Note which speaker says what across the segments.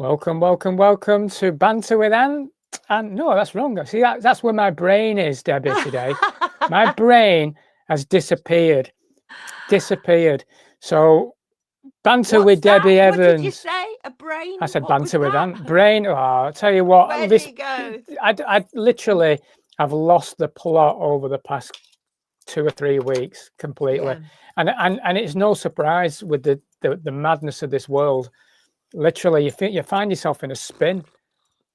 Speaker 1: Welcome, welcome, welcome to Banter with Ant. And no, that's wrong. See, that's where my brain is, Debbie, today. My brain has disappeared. So, Banter with Debi Evans.
Speaker 2: What did you say? A brain?
Speaker 1: I said
Speaker 2: What
Speaker 1: Banter
Speaker 2: was
Speaker 1: with
Speaker 2: that?
Speaker 1: Ant. Brain. Oh, I'll tell you what.
Speaker 2: Where did it go?
Speaker 1: I literally have lost the plot over the past 2 or 3 weeks completely. Yeah. And it's no surprise with the madness of this world. Literally, you find yourself in a spin.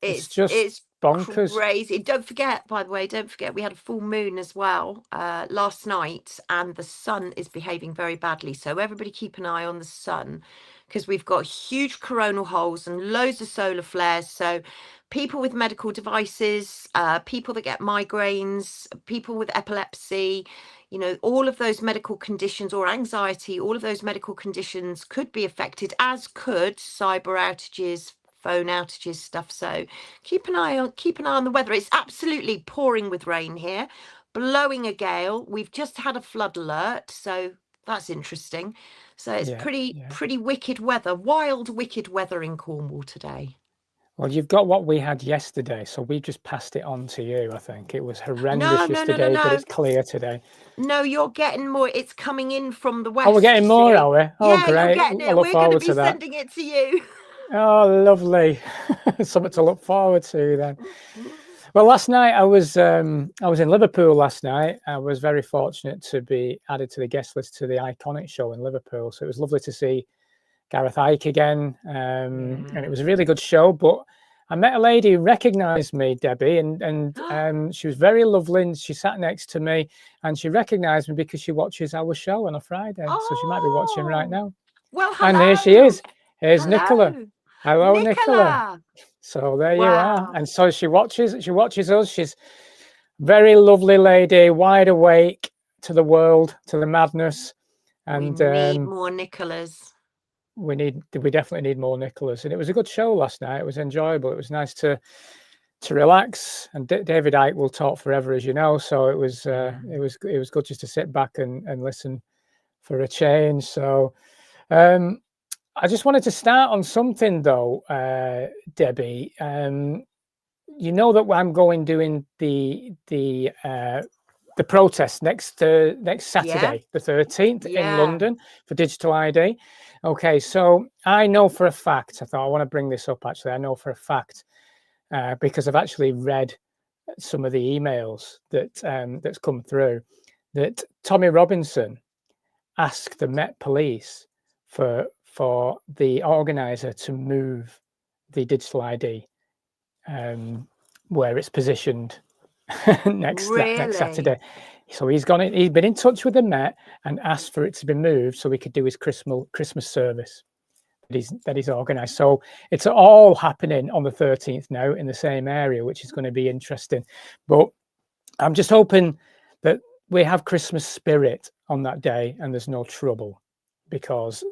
Speaker 1: It's just bonkers.
Speaker 2: Crazy. Don't forget, by the way, we had a full moon as well last night, and the sun is behaving very badly. So everybody keep an eye on the sun, because we've got huge coronal holes and loads of solar flares. So people with medical devices, people that get migraines, people with epilepsy, you know, all of those medical conditions, or anxiety, all of those medical conditions could be affected, as could cyber outages, phone outages, stuff. So keep an eye on the weather. It's absolutely pouring with rain here, blowing a gale. We've just had a flood alert, so that's interesting. So it's pretty wicked weather, wicked weather in Cornwall today.
Speaker 1: Well, you've got what we had yesterday, so we just passed it on to you. I think it was horrendous yesterday, but it's clear today.
Speaker 2: No, you're getting more. It's coming in from the west.
Speaker 1: Oh, we're getting more, are we? Oh,
Speaker 2: yeah,
Speaker 1: great.
Speaker 2: You're getting it.
Speaker 1: I look
Speaker 2: We're going to
Speaker 1: forward
Speaker 2: be
Speaker 1: to that.
Speaker 2: sending it to you.
Speaker 1: Oh, lovely. Something to look forward to then. Well, last night I was in Liverpool last night. I was very fortunate to be added to the guest list to the Iconic show in Liverpool. So it was lovely to see Gareth Ike again. And it was a really good show. But I met a lady who recognised me, Debbie, and she was very lovely. And she sat next to me, and she recognised me because she watches our show on a Friday. So she might be watching right now.
Speaker 2: Well, hello.
Speaker 1: And here she is. Here's
Speaker 2: hello.
Speaker 1: Nicola. Hello, Nicola. So there you are. And so she watches us. She's a very lovely lady, wide awake to the world, to the madness. And
Speaker 2: we need more Nicolas.
Speaker 1: We definitely need more Nicolas. And it was a good show last night. It was enjoyable. It was nice to relax. And David Icke will talk forever, as you know. So it was good just to sit back and listen for a change. So I just wanted to start on something though, Debbie. You know that I'm doing the protest next Saturday, the 13th in London for digital ID. Okay, so I know for a fact. I thought I want to bring this up. Actually, I know for a fact because I've actually read some of the emails that's come through that Tommy Robinson asked the Met Police for the organizer to move the digital ID where it's positioned next Saturday. So he's been in touch with the Met and asked for it to be moved so he could do his Christmas service that he's organized. So it's all happening on the 13th now in the same area, which is going to be interesting. But I'm just hoping that we have Christmas spirit on that day and there's no trouble, because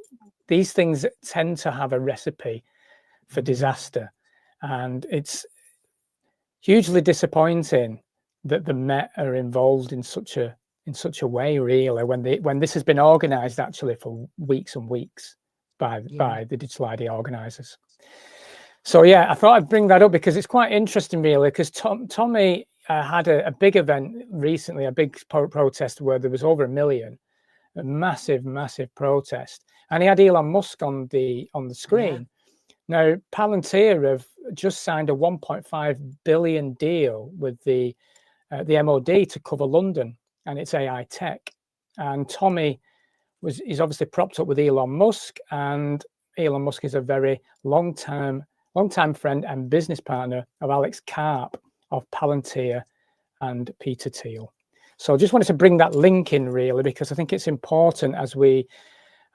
Speaker 1: these things tend to have a recipe for disaster, and it's hugely disappointing that the Met are involved in such a way, really, when this has been organised actually for weeks and weeks by the digital ID organisers. So yeah, I thought I'd bring that up because it's quite interesting, really, because Tommy had a big event recently, a big protest where there was over 1 million, a massive protest. And he had Elon Musk on the screen. Now, Palantir have just signed a 1.5 billion deal with the MOD to cover London and its AI tech. And Tommy is obviously propped up with Elon Musk, and Elon Musk is a very long-time friend and business partner of Alex Karp of Palantir and Peter Thiel. So I just wanted to bring that link in, really, because I think it's important as we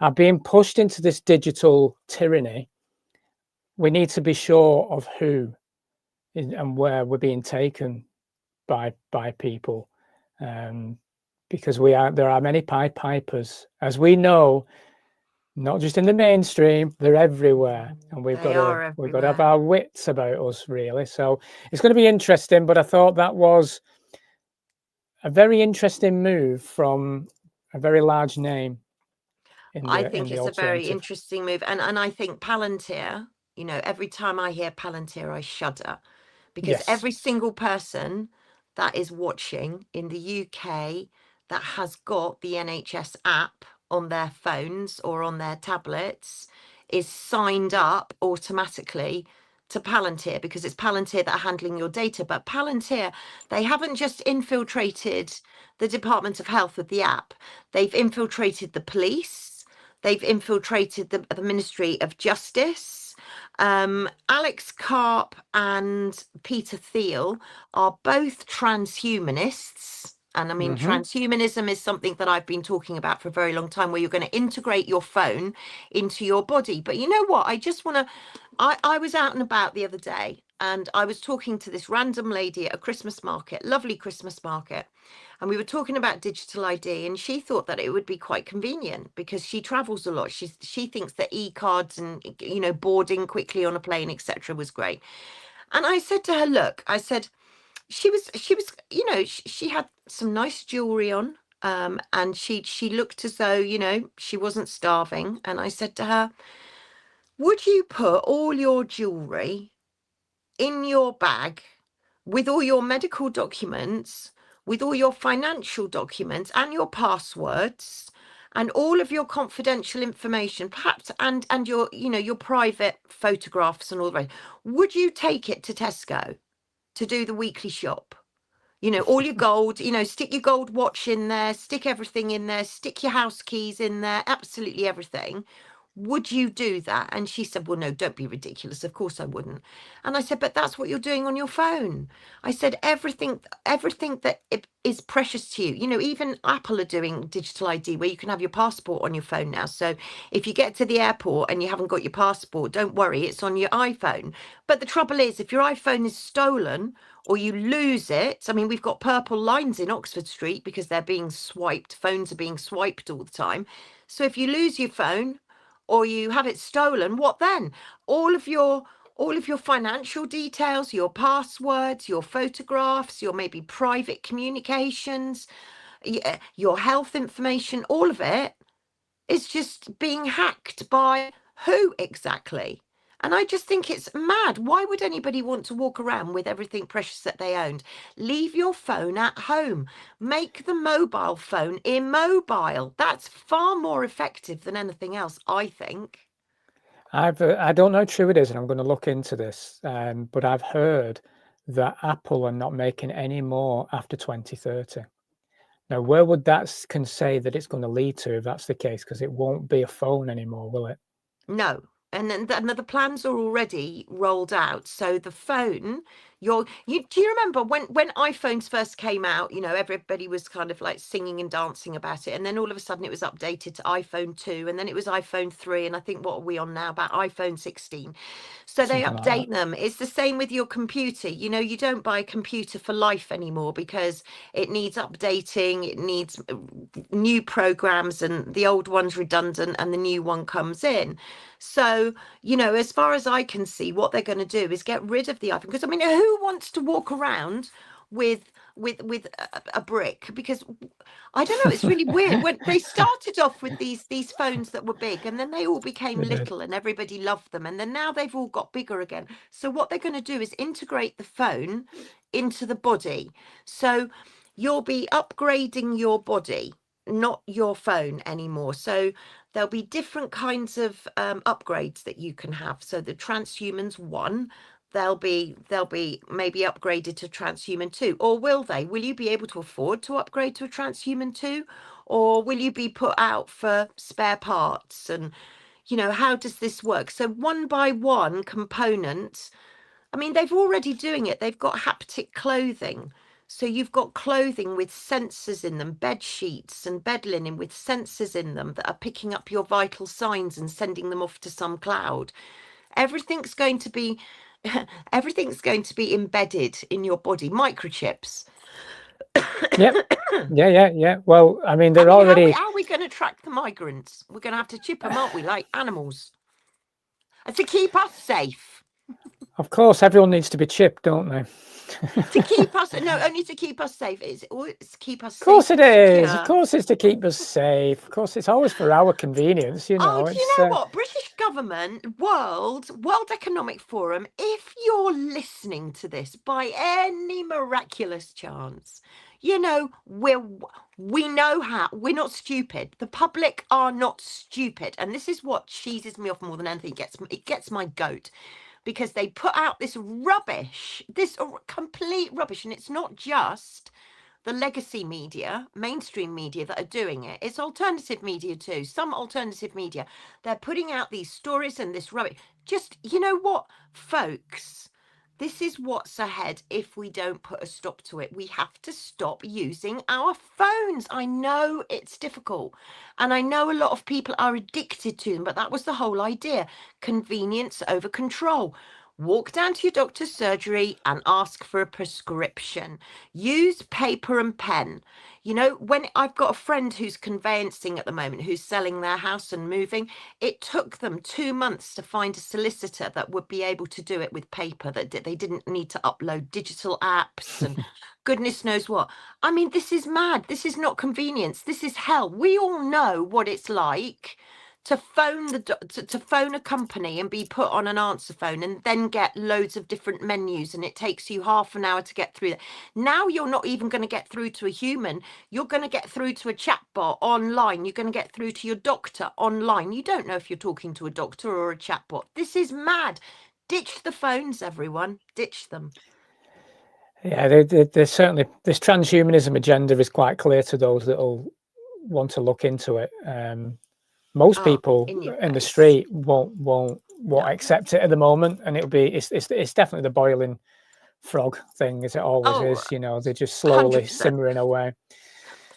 Speaker 1: are being pushed into this digital tyranny. We need to be sure of who and where we're being taken by people, because there are many Pied Pipers, as we know, not just in the mainstream, they're everywhere, and we've got to have our wits about us, really. So it's going to be interesting. But I thought that was a very interesting move from a very large name.
Speaker 2: I think it's a very interesting move, and I think Palantir You know, every time I hear Palantir, I shudder, because
Speaker 1: Yes.
Speaker 2: every single person that is watching in the UK that has got the NHS app on their phones or on their tablets is signed up automatically to Palantir, because it's Palantir that are handling your data. But Palantir, they haven't just infiltrated the Department of Health with the app. They've infiltrated the police. They've infiltrated the Ministry of Justice. Alex Karp and Peter Thiel are both transhumanists. And I mean, transhumanism is something that I've been talking about for a very long time, where you're going to integrate your phone into your body. But you know what? I just want to, I was out and about the other day, and I was talking to this random lady at a Christmas market, lovely Christmas market. And we were talking about digital ID, and she thought that it would be quite convenient because she travels a lot. She thinks that e-cards and, you know, boarding quickly on a plane, etc., was great. And I said to her, look, I said, she was, you know, she had some nice jewelry on, and she looked as though, you know, she wasn't starving. And I said to her, would you put all your jewelry in your bag with all your medical documents, with all your financial documents and your passwords and all of your confidential information, perhaps, and your, you know, your private photographs and all the rest? Would you take it to Tesco to do the weekly shop? You know, all your gold, you know, stick your gold watch in there, stick everything in there, stick your house keys in there, absolutely everything. Would you do that? And she said, well, no, don't be ridiculous. Of course I wouldn't. And I said, but that's what you're doing on your phone. I said, everything that is precious to you. You know, even Apple are doing digital ID where you can have your passport on your phone now. So if you get to the airport and you haven't got your passport, don't worry, it's on your iPhone. But the trouble is, if your iPhone is stolen or you lose it, I mean, we've got purple lines in Oxford Street because they're being swiped. Phones are being swiped all the time. So if you lose your phone, or you have it stolen, what then? All of your financial details, your passwords, your photographs, your maybe private communications, your health information, all of it is just being hacked by who exactly? And I just think it's mad. Why would anybody want to walk around with everything precious that they owned? Leave your phone at home. Make the mobile phone immobile. That's far more effective than anything else, I think.
Speaker 1: I don't know how true it is, and I'm going to look into this, but I've heard that Apple are not making any more after 2030. Now, where would that can say that it's going to lead to if that's the case? Because it won't be a phone anymore, will it?
Speaker 2: No. And then the plans are already rolled out. So the phone, do you remember when iPhones first came out, you know, everybody was kind of like singing and dancing about it. And then all of a sudden it was updated to iPhone 2, and then it was iPhone 3. And I think, what are we on now? About iPhone 16. So they
Speaker 1: Something like
Speaker 2: update them. It's the same with your computer. You know, you don't buy a computer for life anymore because it needs updating. It needs new programs, and the old one's redundant and the new one comes in. So, you know, as far as I can see, what they're going to do is get rid of the iPhone. Because I mean, who wants to walk around with a brick? Because I don't know, it's really weird. When they started off with these phones that were big, and then they all became
Speaker 1: They did.
Speaker 2: little and everybody loved them, and then now they've all got bigger again. So what they're going to do is integrate the phone into the body. So you'll be upgrading your body, not your phone anymore. So there'll be different kinds of upgrades that you can have. So the transhumans 1, they'll be maybe upgraded to transhuman 2, or will they? Will you be able to afford to upgrade to a transhuman 2, or will you be put out for spare parts? And you know, how does this work? So one by one components, I mean, they've already doing it. They've got haptic clothing. So you've got clothing with sensors in them, bed sheets and bed linen with sensors in them that are picking up your vital signs and sending them off to some cloud. Everything's going to be embedded in your body, microchips.
Speaker 1: Yep. Yeah. Well, I mean, they're already.
Speaker 2: How are we going to track the migrants? We're going to have to chip them, aren't we, like animals? And to keep us safe.
Speaker 1: Of course, everyone needs to be chipped, don't they?
Speaker 2: To keep us, no, only to keep us safe. It's to keep us
Speaker 1: Of course
Speaker 2: safe
Speaker 1: it
Speaker 2: and
Speaker 1: is. Of
Speaker 2: secure.
Speaker 1: course it's to keep us safe. Of course it's always for our convenience, you know.
Speaker 2: Oh, do you know what? British government, World Economic Forum, if you're listening to this by any miraculous chance, you know, we know how. We're not stupid. The public are not stupid. And this is what cheeses me off more than anything. It gets my goat, because they put out this rubbish, this complete rubbish. And it's not just the legacy media, mainstream media, that are doing it. It's alternative media too. Some alternative media, they're putting out these stories and this rubbish. Just, you know what, folks, this is what's ahead if we don't put a stop to it. We have to stop using our phones. I know it's difficult, and I know a lot of people are addicted to them, but that was the whole idea. Convenience over control. Walk down to your doctor's surgery and ask for a prescription. Use paper and pen. You know, when I've got a friend who's conveyancing at the moment, who's selling their house and moving, it took them 2 months to find a solicitor that would be able to do it with paper, that they didn't need to upload digital apps and goodness knows what. I mean, this is mad. This is not convenience. This is hell. We all know what it's like to phone to phone a company and be put on an answer phone and then get loads of different menus, and it takes you half an hour to get through that. Now you're not even going to get through to a human. You're going to get through to a chatbot online. You're going to get through to your doctor online. You don't know if you're talking to a doctor or a chatbot. This is mad. Ditch the phones, everyone. Ditch them.
Speaker 1: Yeah, there's certainly, this transhumanism agenda is quite clear to those that will want to look into it. Most people in the street won't accept it at the moment, and it'll be it's definitely the boiling frog thing, as it always is. You know, they're just slowly
Speaker 2: 100%.
Speaker 1: simmering away.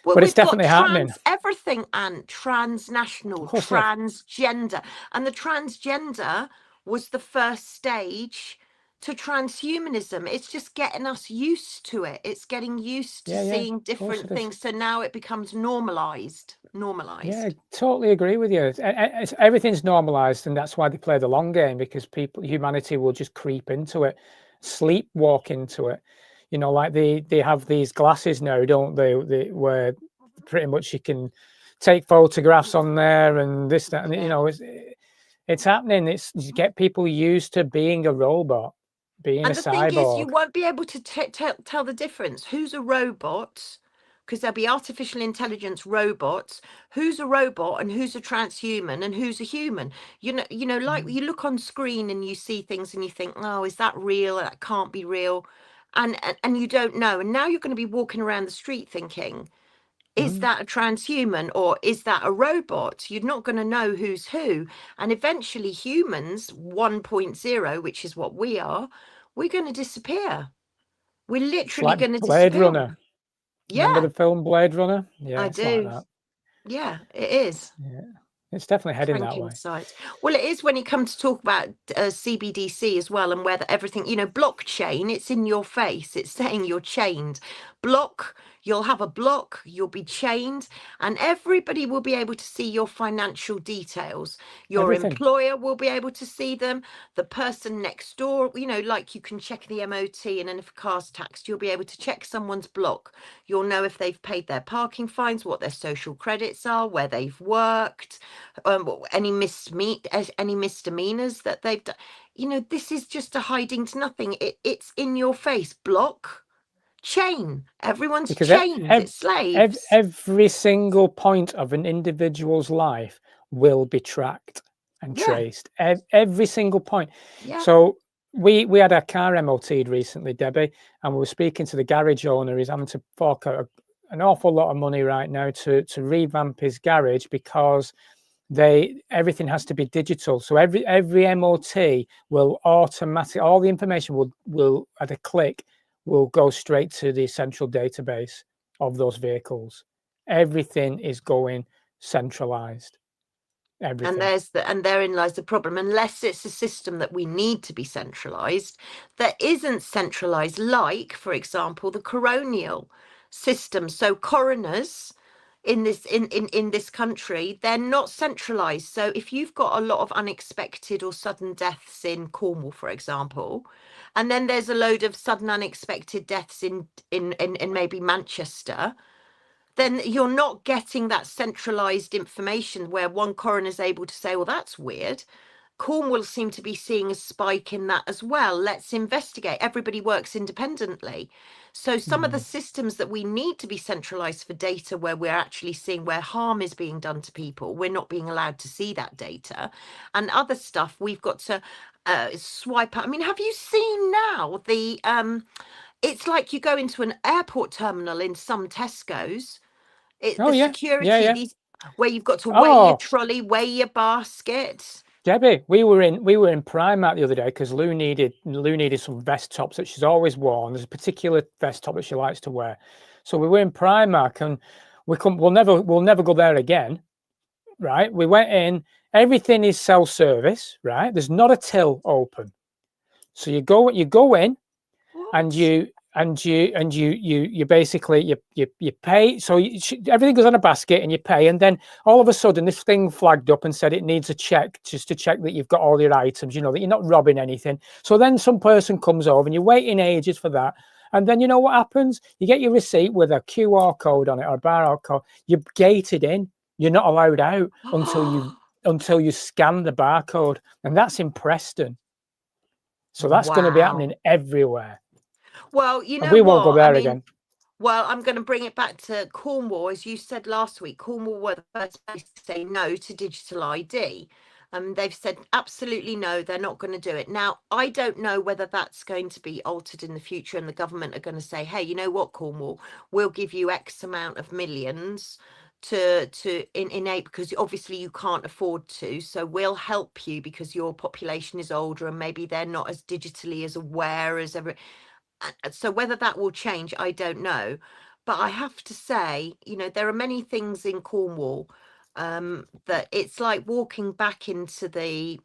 Speaker 2: Well,
Speaker 1: but it's definitely happening.
Speaker 2: Everything, and transnational, transgender, and the transgender was the first stage to transhumanism. It's just getting us used to it. It's getting used to seeing different things. So now it becomes normalized.
Speaker 1: Yeah, I totally agree with you. Everything's normalized, and that's why they play the long game, because humanity will just creep into it, sleepwalk into it. You know, like they have these glasses now, don't they? Where pretty much you can take photographs on there and this, that, and you know, it's happening. You get people used to being a robot, being a cyborg.
Speaker 2: And the thing is, you won't be able to tell the difference. Who's a robot? Because there'll be artificial intelligence robots. Who's a robot and who's a transhuman and who's a human? You know, like you look on screen and you see things and you think, oh, is that real? That can't be real. And you don't know. And now you're going to be walking around the street thinking, is that a transhuman or is that a robot? You're not going to know who's who. And eventually humans 1.0, which is what we are, we're going to disappear. We're literally going to disappear.
Speaker 1: Blade Runner. Yeah. Remember the film Blade Runner? Yeah,
Speaker 2: I do.
Speaker 1: like that.
Speaker 2: Yeah, it is.
Speaker 1: Yeah. It's definitely heading that way.
Speaker 2: Well, it is when you come to talk about CBDC as well, and whether everything, you know, blockchain, it's in your face. It's saying you're chained. You'll have a block, you'll be chained, and everybody will be able to see your financial details. Your employer will be able to see them. The person next door, you know, like you can check the MOT, and then if a car's taxed, you'll be able to check someone's block. You'll know if they've paid their parking fines, what their social credits are, where they've worked, any misdemeanors that they've done. You know, this is just a hiding to nothing. It's in your face. Block. Chain. Everyone's chained. It's slaves.
Speaker 1: Every single point of an individual's life will be tracked and traced. Every single point. Yeah. So we had our car MOT'd recently, Debbie, and we were speaking to the garage owner. He's having to fork out an awful lot of money right now to revamp his garage, because everything has to be digital. So every MOT will automatically, all the information will at a click will go straight to the central database of those vehicles. Everything is going centralized. Everything.
Speaker 2: And therein lies the problem. Unless it's a system that we need to be centralized, that isn't centralized, like, for example, the coronial system. So coroners in this country, they're not centralized. So if you've got a lot of unexpected or sudden deaths in Cornwall, for example, and then there's a load of sudden unexpected deaths in maybe Manchester, then you're not getting that centralized information where one coroner is able to say, well, that's weird. Cornwall seem to be seeing a spike in that as well. Let's investigate. Everybody works independently. So some of the systems that we need to be centralized for data where we're actually seeing where harm is being done to people, we're not being allowed to see that data. And other stuff we've got to swipe out. I mean, have you seen now the it's like you go into an airport terminal in some Tesco's.
Speaker 1: Oh,
Speaker 2: The
Speaker 1: yeah.
Speaker 2: security,
Speaker 1: Yeah.
Speaker 2: these where you've got to weigh your
Speaker 1: Oh,
Speaker 2: trolley, weigh your basket.
Speaker 1: Debbie, we were in Primark the other day because Lou needed some vest tops that she's always worn. There's a particular vest top that she likes to wear. So we were in Primark and we'll never go there again. Right? We went in, everything is self-service, right? There's not a till open. So you go in and you basically you pay. So everything goes on a basket and you pay, and then all of a sudden this thing flagged up and said it needs a check, just to check that you've got all your items, you know, that you're not robbing anything. So then some person comes over and you're waiting ages for that, and then you know what happens? You get your receipt with a QR code on it or a barcode code. You're gated in. You're not allowed out until you scan the barcode, and that's in Preston. So that's going to be happening everywhere.
Speaker 2: Well, you know
Speaker 1: we won't go there again.
Speaker 2: Well, I'm going to bring it back to Cornwall. As you said last week, Cornwall were the first place to say no to digital ID. They've said absolutely no, they're not going to do it. Now, I don't know whether that's going to be altered in the future and the government are going to say, hey, you know what, Cornwall, we'll give you X amount of millions to enable, because obviously you can't afford to, so we'll help you because your population is older and maybe they're not as digitally as aware as ever. So whether that will change, I don't know. But I have to say, you know, there are many things in Cornwall that it's like walking back into the,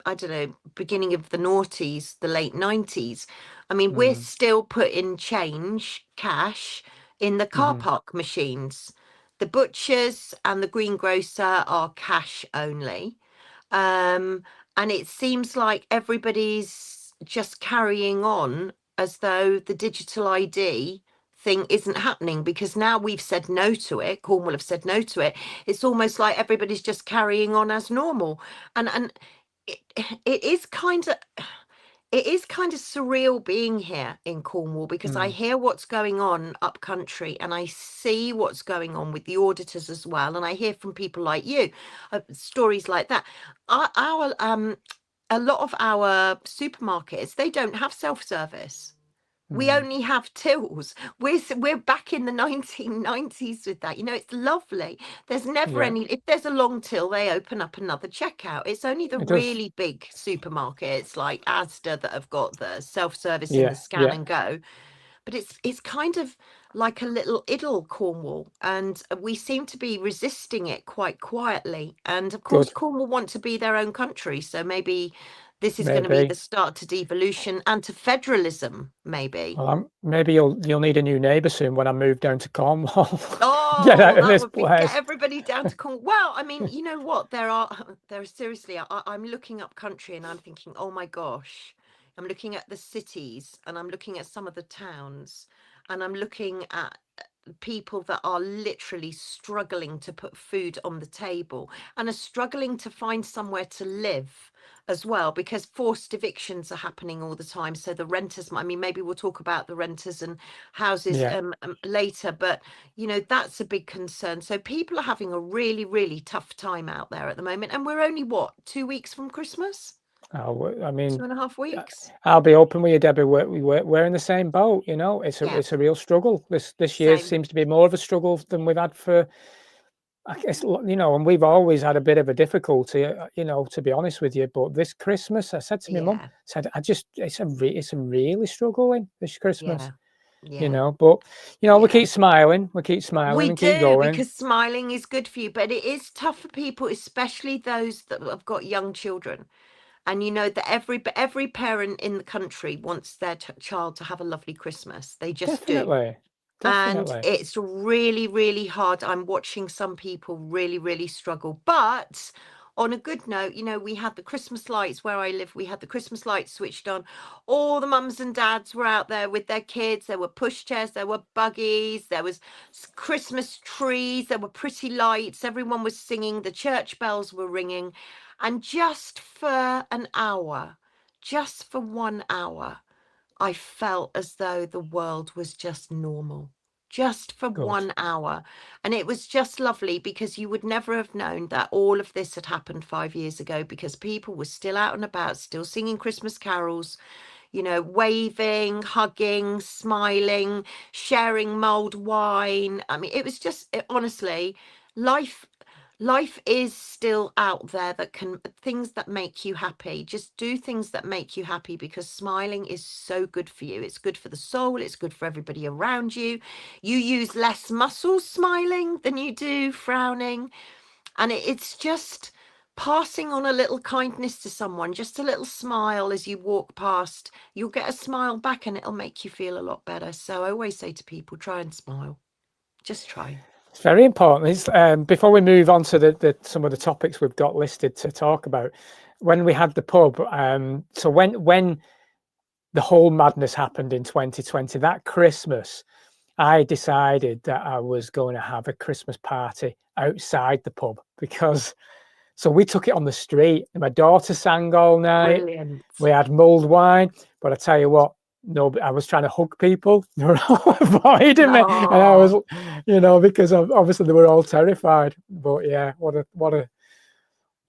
Speaker 2: I don't know, beginning of the noughties, the late 90s. I mean, we're still putting cash in the car park machines. The butchers and the greengrocer are cash only. And it seems like everybody's just carrying on as though the digital ID thing isn't happening, because now we've said no to it. Cornwall have said no to it. It's almost like everybody's just carrying on as normal. And it is kind of surreal being here in Cornwall, because I hear what's going on up country and I see what's going on with the auditors as well, and I hear from people like you stories like that. A lot of our supermarkets, they don't have self-service. We only have tills. We're back in the 1990s with that. You know, it's lovely. There's never any, if there's a long till, they open up another checkout. It's only the really big supermarkets like Asda that have got the self-service in the scan and go. But it's kind of like a little idyll, Cornwall, and we seem to be resisting it quite quietly. And of course, Cornwall want to be their own country, so maybe this is going to be the start to devolution and to federalism, maybe.
Speaker 1: Well, maybe you'll need a new neighbour soon when I move down to Cornwall.
Speaker 2: Oh,
Speaker 1: get out of this
Speaker 2: place. Get everybody down to Cornwall. Well, I mean, you know what? There seriously, I'm looking up country and I'm thinking, oh my gosh. I'm looking at the cities and I'm looking at some of the towns and I'm looking at people that are literally struggling to put food on the table and are struggling to find somewhere to live as well, because forced evictions are happening all the time. So the renters, I mean, maybe we'll talk about the renters and houses later, but you know, that's a big concern. So people are having a really, really tough time out there at the moment. And we're only 2 weeks from Christmas?
Speaker 1: I mean,
Speaker 2: 2.5 weeks.
Speaker 1: I'll be open with you, Debbie. We're in the same boat. You know, it's a real struggle. This year seems to be more of a struggle than we've had for, I guess, you know, and we've always had a bit of a difficulty, you know, to be honest with you. But this Christmas, I said to my mum, it's a really struggling this Christmas. You know, but you know, we keep smiling and keep going,
Speaker 2: because smiling is good for you. But it is tough for people, especially those that have got young children. And you know that every parent in the country wants their child to have a lovely Christmas. They just do. And it's really, really hard. I'm watching some people really, really struggle. But on a good note, you know, we had the Christmas lights where I live. We had the Christmas lights switched on. All the mums and dads were out there with their kids. There were pushchairs, there were buggies, there was Christmas trees, there were pretty lights. Everyone was singing. The church bells were ringing. And just for an hour, just for 1 hour, I felt as though the world was just normal, just for
Speaker 1: Good.
Speaker 2: 1 hour. And it was just lovely, because you would never have known that all of this had happened 5 years ago, because people were still out and about, still singing Christmas carols, you know, waving, hugging, smiling, sharing mulled wine. I mean, it was just, honestly, life is still out there, that can, things that make you happy. Just do things that make you happy, because smiling is so good for you. It's good for the soul, it's good for everybody around you. You use less muscles smiling than you do frowning, and it's just passing on a little kindness to someone, just a little smile as you walk past. You'll get a smile back and it'll make you feel a lot better. So I always say to people, try and smile. Just try.
Speaker 1: It's very important. Before we move on to some of the topics we've got listed to talk about, when we had the pub, so when the whole madness happened in 2020, that Christmas, I decided that I was going to have a Christmas party outside the pub, because so we took it on the street, and my daughter sang all night.
Speaker 2: Brilliant.
Speaker 1: We had mulled wine, but I tell you what, no, I was trying to hug people. They were all avoiding me, and I was, you know, because obviously they were all terrified. But yeah, what a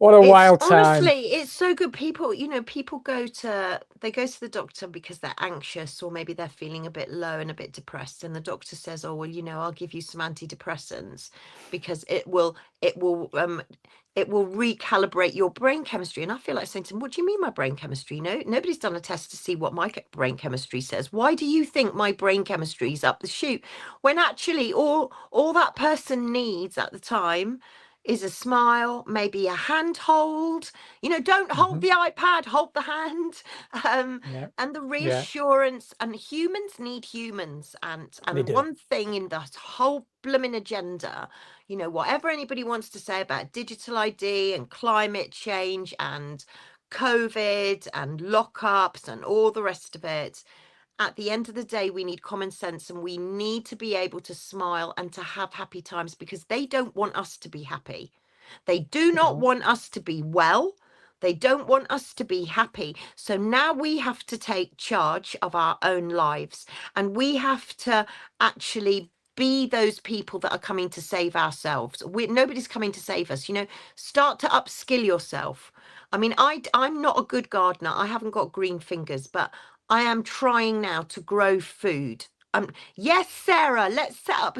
Speaker 1: wild time.
Speaker 2: Honestly, it's so good. People, you know, people go to the doctor because they're anxious, or maybe they're feeling a bit low and a bit depressed, and the doctor says, oh well, you know, I'll give you some antidepressants because it will recalibrate your brain chemistry. And I feel like saying to them, what do you mean my brain chemistry? No, nobody's done a test to see what my brain chemistry says. Why do you think my brain chemistry is up the chute, when actually all that person needs at the time is a smile, maybe a hand hold. You know, don't hold the iPad, hold the hand. And the reassurance. And humans need humans. And one thing in that whole blooming agenda, you know, whatever anybody wants to say about digital ID and climate change and COVID and lockups and all the rest of it, at the end of the day, we need common sense, and we need to be able to smile and to have happy times, because they don't want us to be happy. They do not want us to be well. They don't want us to be happy. So now we have to take charge of our own lives, and we have to actually be those people that are coming to save ourselves. Nobody's coming to save us. You know, start to upskill yourself. I mean, I'm not a good gardener. I haven't got green fingers, but I am trying now to grow food. Yes, Sarah, let's set up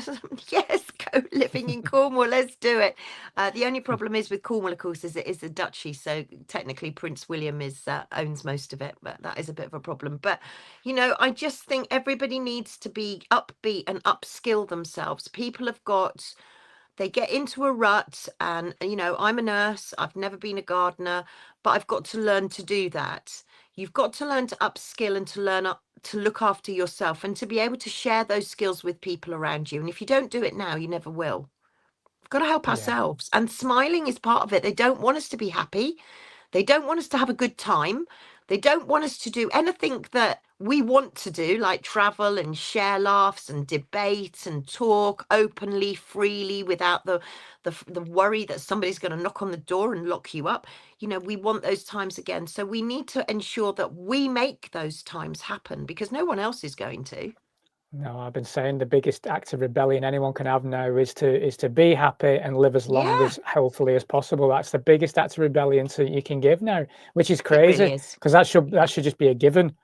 Speaker 2: yes, go living in Cornwall, let's do it. The only problem is with Cornwall, of course, is it is a duchy, so technically Prince William owns most of it, but that is a bit of a problem. But you know, I just think everybody needs to be upbeat and upskill themselves. People they get into a rut, and you know, I'm a nurse, I've never been a gardener, but I've got to learn to do that. You've got to learn to upskill and to learn to look after yourself, and to be able to share those skills with people around you. And if you don't do it now, you never will. We've got to help ourselves, and smiling is part of it. They don't want us to be happy. They don't want us to have a good time. They don't want us to do anything that we want to do, like travel and share laughs and debate and talk openly, freely, without the worry that somebody's going to knock on the door and lock you up. You know, we want those times again. So we need to ensure that we make those times happen, because no one else is going to.
Speaker 1: No, I've been saying the biggest act of rebellion anyone can have now is to be happy and live as long as healthily as possible. That's the biggest act of rebellion you can give now, which is crazy, because that should just be a given.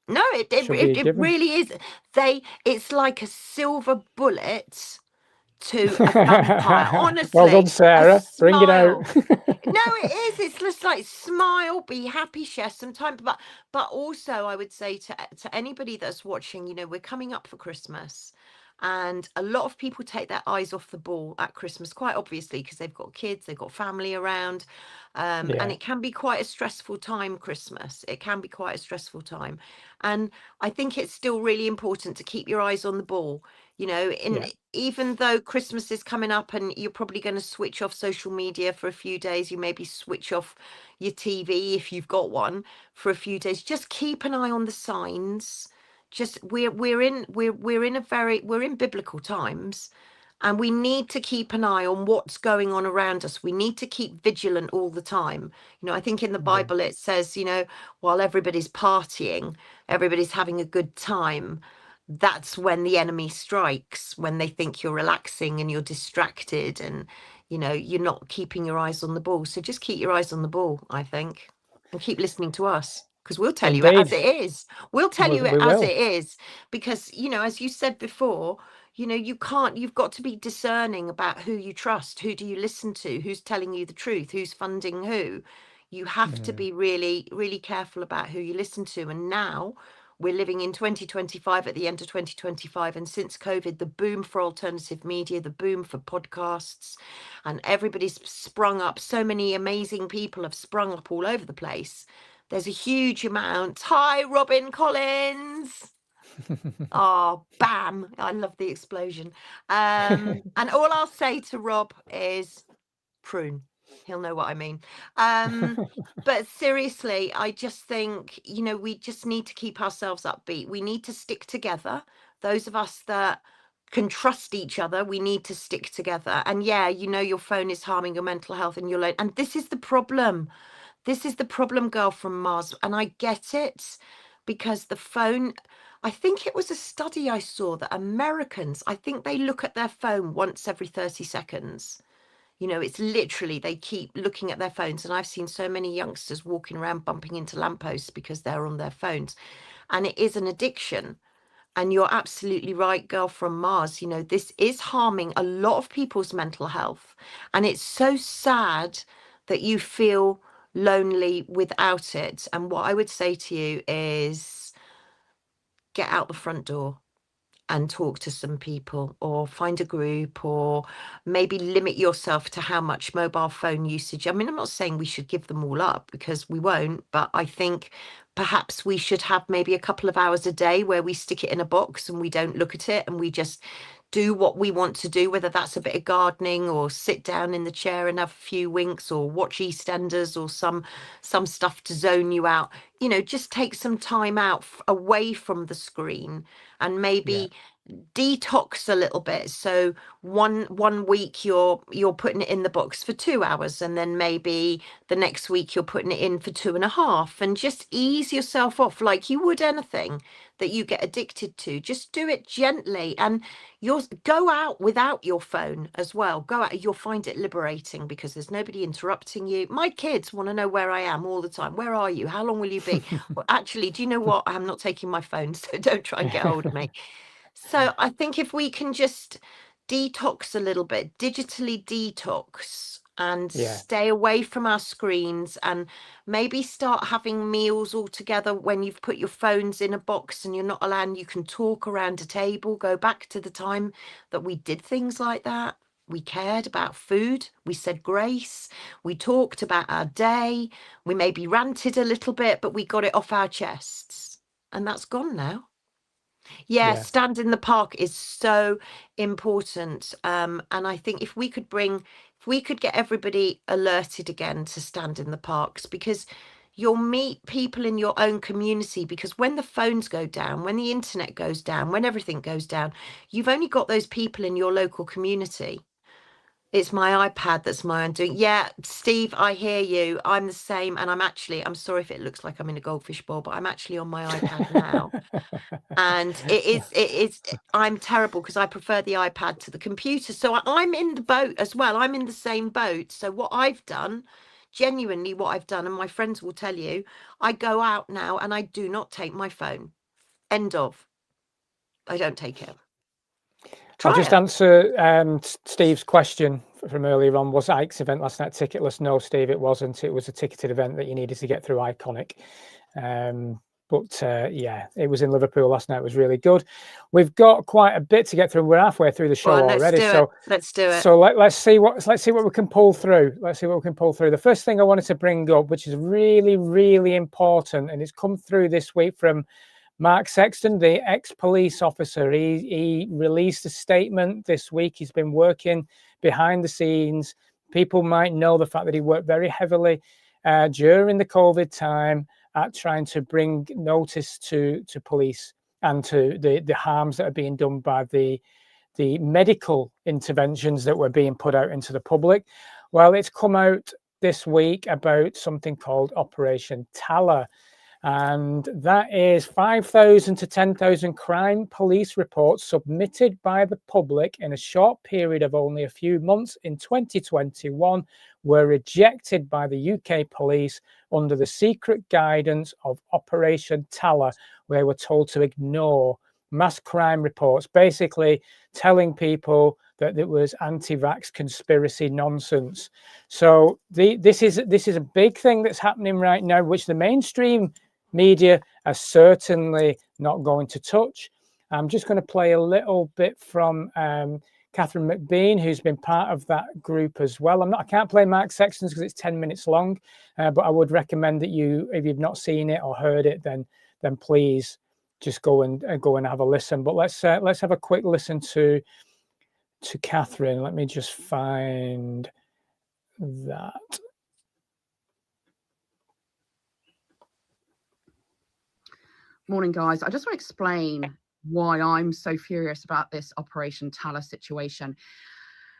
Speaker 2: No, it really is. It's like a silver bullet to a vampire. Honestly,
Speaker 1: well done, Sarah. Bring it out.
Speaker 2: No, it is. It's just like, smile, be happy, share some time. But also, I would say to anybody that's watching, you know, we're coming up for Christmas, and a lot of people take their eyes off the ball at Christmas, quite obviously, because they've got kids, they've got family around, and it can be quite a stressful time, Christmas. It can be quite a stressful time. And I think it's still really important to keep your eyes on the ball. You know, even though Christmas is coming up and you're probably going to switch off social media for a few days, you maybe switch off your TV if you've got one for a few days. Just keep an eye on the signs. Just we're in biblical times, and we need to keep an eye on what's going on around us. We need to keep vigilant all the time. You know, I think in the Bible it says, you know, while everybody's partying, everybody's having a good time, that's when the enemy strikes, when they think you're relaxing and you're distracted and, you know, you're not keeping your eyes on the ball. So just keep your eyes on the ball, I think, and keep listening to us, because we'll tell you it as it is. We'll tell you it as it is, because, you know, as you said before, you know, you've got to be discerning about who you trust, who do you listen to, who's telling you the truth, who's funding who. You have to be really, really careful about who you listen to. And now we're living in 2025, at the end of 2025, and since COVID, the boom for alternative media, the boom for podcasts, and everybody's sprung up. So many amazing people have sprung up all over the place. There's a huge amount. Hi, Robin Collins. Oh, bam. I love the explosion. And all I'll say to Rob is prune. He'll know what I mean. But seriously, I just think, you know, we just need to keep ourselves upbeat. We need to stick together. Those of us that can trust each other, we need to stick together. And yeah, you know, your phone is harming your mental health and and this is the problem. This is the problem, girl from Mars. And I get it, because the phone, I think it was a study I saw that Americans, I think they look at their phone once every 30 seconds. You know, it's literally, they keep looking at their phones. And I've seen so many youngsters walking around bumping into lampposts because they're on their phones. And it is an addiction. And you're absolutely right, girl from Mars. You know, this is harming a lot of people's mental health. And it's so sad that you feel lonely without it. And what I would say to you is get out the front door and talk to some people, or find a group, or maybe limit yourself to how much mobile phone usage. I mean, I'm not saying we should give them all up, because we won't, but I think perhaps we should have maybe a couple of hours a day where we stick it in a box and we don't look at it, and we just do what we want to do, whether that's a bit of gardening, or sit down in the chair and have a few winks, or watch EastEnders, or some stuff to zone you out. You know, just take some time out away from the screen, and maybe detox a little bit. So one week you're putting it in the box for 2 hours, and then maybe the next week you're putting it in for 2.5, and just ease yourself off like you would anything that you get addicted to. Just do it gently, and you'll go out without your phone as well. Go out, you'll find it liberating, because there's nobody interrupting you. My kids want to know where I am all the time. Where are you? How long will you be? Well, actually, do you know what? I'm not taking my phone, so don't try and get hold of me. So I think if we can just detox a little bit, digitally detox, and stay away from our screens, and maybe start having meals all together when you've put your phones in a box and you're not allowed, you can talk around a table. Go back to the time that we did things like that. We cared about food. We said grace. We talked about our day. We maybe ranted a little bit, but we got it off our chests. And that's gone now. Yeah, stand in the park is so important. And I think if we could get everybody alerted again to stand in the parks, because you'll meet people in your own community, because when the phones go down, when the internet goes down, when everything goes down, you've only got those people in your local community. It's my iPad that's my undoing. Yeah, Steve, I hear you. I'm the same. And I'm sorry if it looks like I'm in a goldfish bowl, but I'm actually on my iPad now. And I'm terrible, because I prefer the iPad to the computer. So I'm in the boat as well. I'm in the same boat. So what I've done, genuinely what I've done, and my friends will tell you, I go out now and I do not take my phone. End of. I don't take it.
Speaker 1: I'll just answer Steve's question from earlier on. Was Ike's event last night ticketless? No, Steve, it wasn't. It was a ticketed event that you needed to get through Iconic. But yeah, it was in Liverpool last night. It was really good. We've got quite a bit to get through. We're halfway through the show already.
Speaker 2: Let's do it.
Speaker 1: So let's see what we can pull through. Let's see what we can pull through. The first thing I wanted to bring up, which is really, really important, and it's come through this week from Mark Sexton, the ex-police officer, he released a statement this week. He's been working behind the scenes. People might know the fact that he worked very heavily during the COVID time at trying to bring notice to police and to the harms that are being done by the medical interventions that were being put out into the public. Well, it's come out this week about something called Operation Tala. And that is 5,000 to 10,000 crime police reports submitted by the public in a short period of only a few months in 2021 were rejected by the UK police under the secret guidance of Operation Tala, where we're told to ignore mass crime reports, basically telling people that it was anti-vax conspiracy nonsense. So this is a big thing that's happening right now, which the mainstream media are certainly not going to touch. I'm just going to play a little bit from Catherine McBean, who's been part of that group as well. I can't play Mark Sexton's because it's 10 minutes long, but I would recommend that you, if you've not seen it or heard it, then please just go and have a listen. But let's have a quick listen to Catherine. Let me just find that.
Speaker 3: Morning, guys. I just want to explain why I'm so furious about this Operation Tala situation.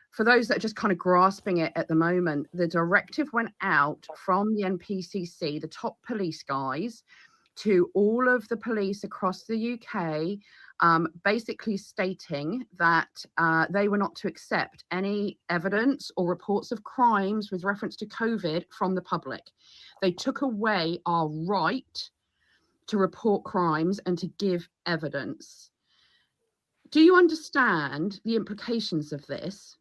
Speaker 3: For those that are just kind of grasping it at the moment, the directive went out from the NPCC, the top police guys, to all of the police across the UK, basically stating that they were not to accept any evidence or reports of crimes with reference to COVID from the public. They took away our right to report crimes and to give evidence. Do you understand the implications of this?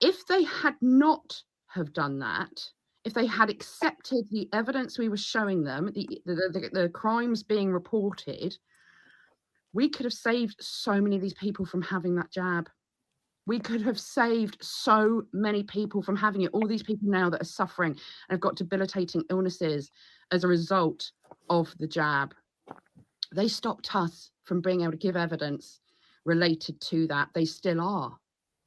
Speaker 3: If they had not have done that, if they had accepted the evidence we were showing them, the crimes being reported, we could have saved so many of these people from having that jab. We could have saved so many people from having it. All these people now that are suffering and have got debilitating illnesses as a result of the jab. They stopped us from being able to give evidence related to that. They still are,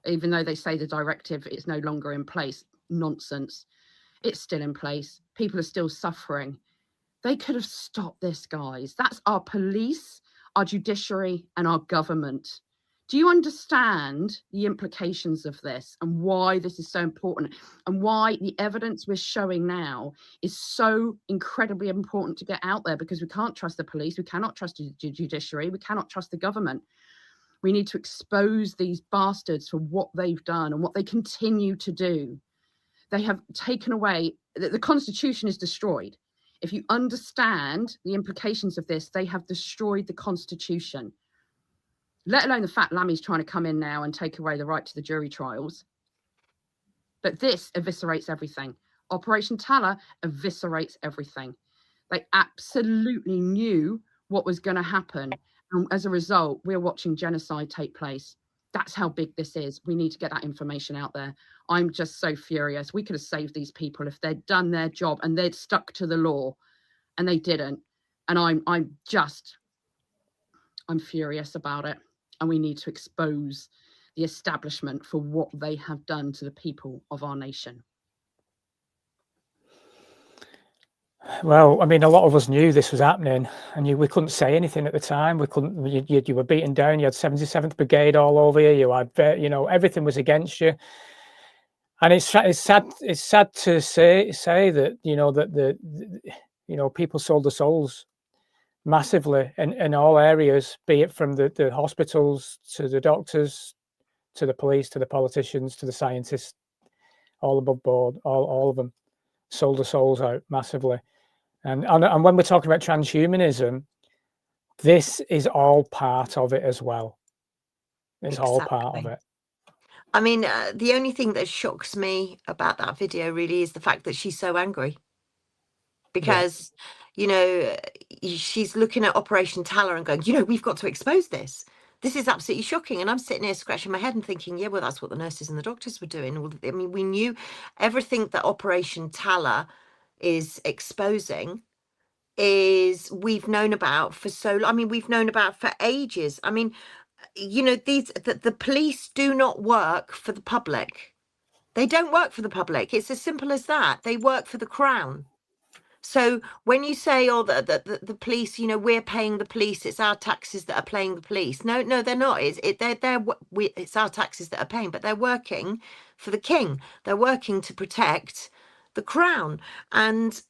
Speaker 3: even though they say the directive is no longer in place. Nonsense. It's still in place. People are still suffering. They could have stopped this, guys. That's our police, our judiciary, and our government. Do you understand the implications of this and why this is so important and why the evidence we're showing now is so incredibly important to get out there? Because we can't trust the police, we cannot trust the judiciary, we cannot trust the government. We need to expose these bastards for what they've done and what they continue to do. They have taken away, the Constitution is destroyed. If you understand the implications of this, they have destroyed the Constitution. Let alone the fact Lammy's trying to come in now and take away the right to the jury trials. But this eviscerates everything. Operation Tala eviscerates everything. They absolutely knew what was going to happen. And as a result, we're watching genocide take place. That's how big this is. We need to get that information out there. I'm just so furious. We could have saved these people if they'd done their job and they'd stuck to the law, and they didn't. And I'm furious about it. And we need to expose the establishment for what they have done to the people of our nation.
Speaker 1: Well, I mean, a lot of us knew this was happening, and we couldn't say anything at the time. We couldn't. You were beaten down. You had 77th Brigade all over you. You had, everything was against you. And it's sad. It's sad to say that people sold their souls massively in all areas, be it from the hospitals to the doctors, to the police, to the politicians, to the scientists, all above board. All of them sold their souls out massively. And when we're talking about transhumanism, this is all part of it as well. It's all part of it.
Speaker 2: I mean, the only thing that shocks me about that video really is the fact that she's so angry. Because, she's looking at Operation Tala and going, we've got to expose this. This is absolutely shocking. And I'm sitting here scratching my head and thinking, yeah, well, that's what the nurses and the doctors were doing. I mean, we knew everything that Operation Tala is exposing is we've known about for we've known about for ages. I mean, you know, the police do not work for the public. They don't work for the public. It's as simple as that. They work for the Crown. So when you say, oh, the police, you know, we're paying the police, it's our taxes that are paying the police. No, they're not. It's our taxes that are paying, but they're working for the king. They're working to protect the Crown. And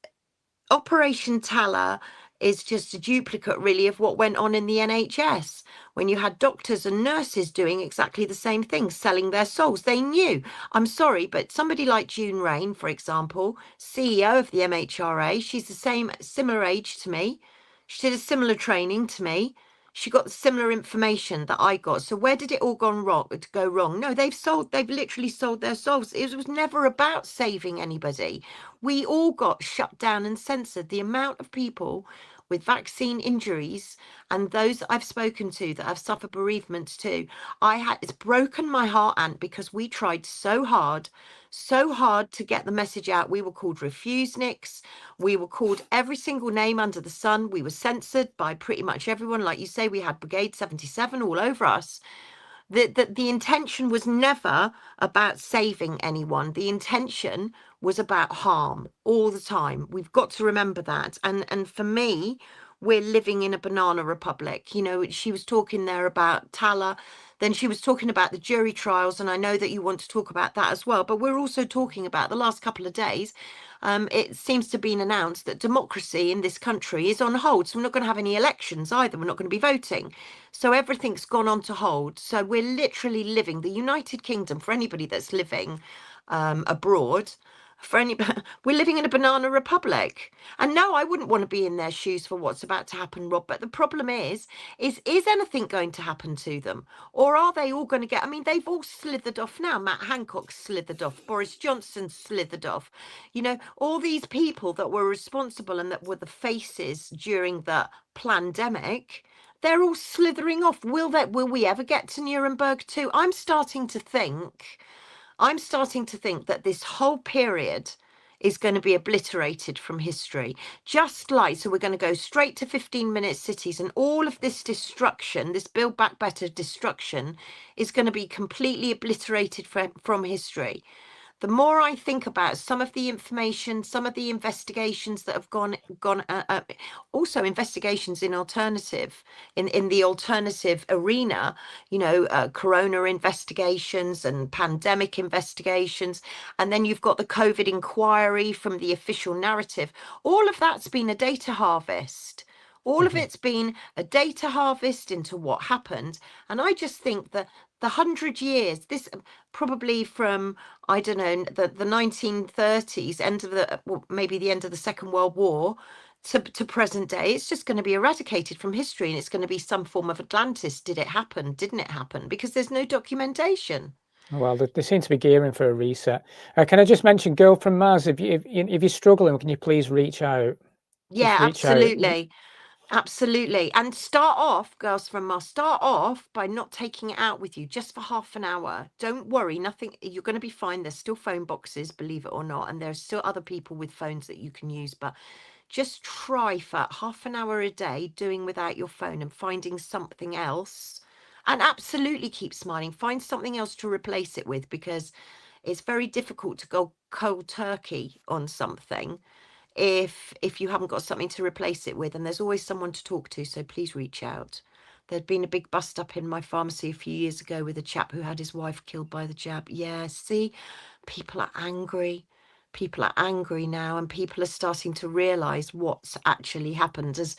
Speaker 2: Operation Tala is just a duplicate, really, of what went on in the NHS when you had doctors and nurses doing exactly the same thing, selling their souls. They knew. I'm sorry, but somebody like June Rain, for example, CEO of the MHRA, she's the similar age to me. She did a similar training to me. She got the similar information that I got. So where did it all go wrong? No, they've literally sold their souls. It was never about saving anybody. We all got shut down and censored. The amount of people with vaccine injuries and those that I've spoken to that have suffered bereavements too, it's broken my heart, Ant, because we tried so hard to get the message out. We were called refuseniks. We were called every single name under the sun. We were censored by pretty much everyone. Like you say, we had Brigade 77 all over us. The intention was never about saving anyone. The intention was about harm all the time. We've got to remember that. And for me, we're living in a banana republic. You know, she was talking there about Tala, then she was talking about the jury trials, and I know that you want to talk about that as well, but we're also talking about the last couple of days. It seems to have been announced that democracy in this country is on hold. So we're not going to have any elections either. We're not going to be voting. So everything's gone on to hold. So we're literally living the United Kingdom, for anybody that's living abroad, we're living in a banana republic. And no, I wouldn't want to be in their shoes for what's about to happen, Rob. But the problem is anything going to happen to them? Or are they all going to get, I mean, they've all slithered off now. Matt Hancock slithered off. Boris Johnson slithered off. You know, all these people that were responsible and that were the faces during the pandemic, they're all slithering off. Will we ever get to Nuremberg too? I'm starting to think that this whole period is going to be obliterated from history. Just like, so we're going to go straight to 15-minute cities, and all of this destruction, this Build Back Better destruction, is going to be completely obliterated from history. The more I think about some of the information, some of the investigations that have gone, also investigations in the alternative arena, you know, corona investigations and pandemic investigations, and then you've got the COVID inquiry from the official narrative. All of that's been a data harvest. All of it's been a data harvest into what happened. And I just think that the 100 years, this probably from, I don't know, the 1930s, maybe the end of the Second World War to present day, it's just going to be eradicated from history, and it's going to be some form of Atlantis. Did it happen? Didn't it happen? Because there's no documentation.
Speaker 1: Well, they seem to be gearing for a reset. Can I just mention, Girl from Mars, if you're struggling, can you please reach out?
Speaker 2: Yeah, absolutely. Absolutely. And start off, Girls from Mars, start off by not taking it out with you just for half an hour. Don't worry, nothing, you're going to be fine. There's still phone boxes, believe it or not, and there's still other people with phones that you can use, but just try for half an hour a day doing without your phone and finding something else. And absolutely keep smiling. Find something else to replace it with, because it's very difficult to go cold turkey on something if you haven't got something to replace it with, and there's always someone to talk to, so please reach out. There'd been a big bust up in my pharmacy a few years ago with a chap who had his wife killed by the jab. Yeah, see, people are angry now, and people are starting to realize what's actually happened. As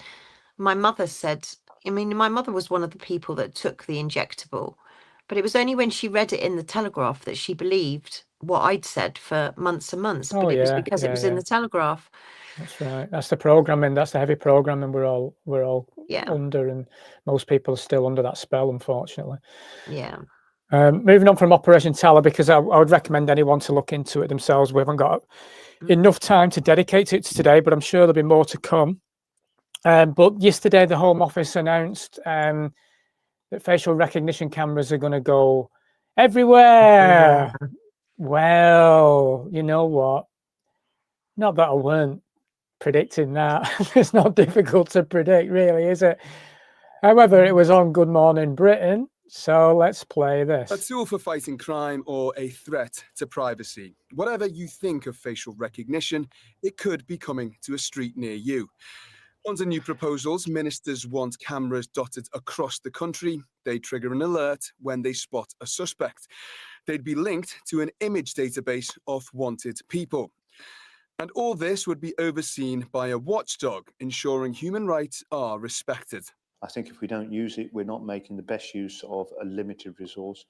Speaker 2: my mother said, I mean, my mother was one of the people that took the injectable, but it was only when she read it in the Telegraph that she believed what I'd said for months and months. But it was because it was in the Telegraph.
Speaker 1: That's right. That's the programming. That's the heavy programming we're all under, and most people are still under that spell, unfortunately.
Speaker 2: Yeah.
Speaker 1: Moving on from Operation Tala, because I would recommend anyone to look into it themselves. We haven't got enough time to dedicate it to today, but I'm sure there'll be more to come. But yesterday, the Home Office announced that facial recognition cameras are going to go everywhere. Well, you know what? Not that I weren't predicting that. It's not difficult to predict, really, is it? However, it was on Good Morning Britain, so let's play this.
Speaker 4: A tool for fighting crime or a threat to privacy. Whatever you think of facial recognition, it could be coming to a street near you. Under new proposals, ministers want cameras dotted across the country. They trigger an alert when they spot a suspect. They'd be linked to an image database of wanted people. And all this would be overseen by a watchdog, ensuring human rights are respected.
Speaker 5: I think if we don't use it, we're not making the best use of a limited resource.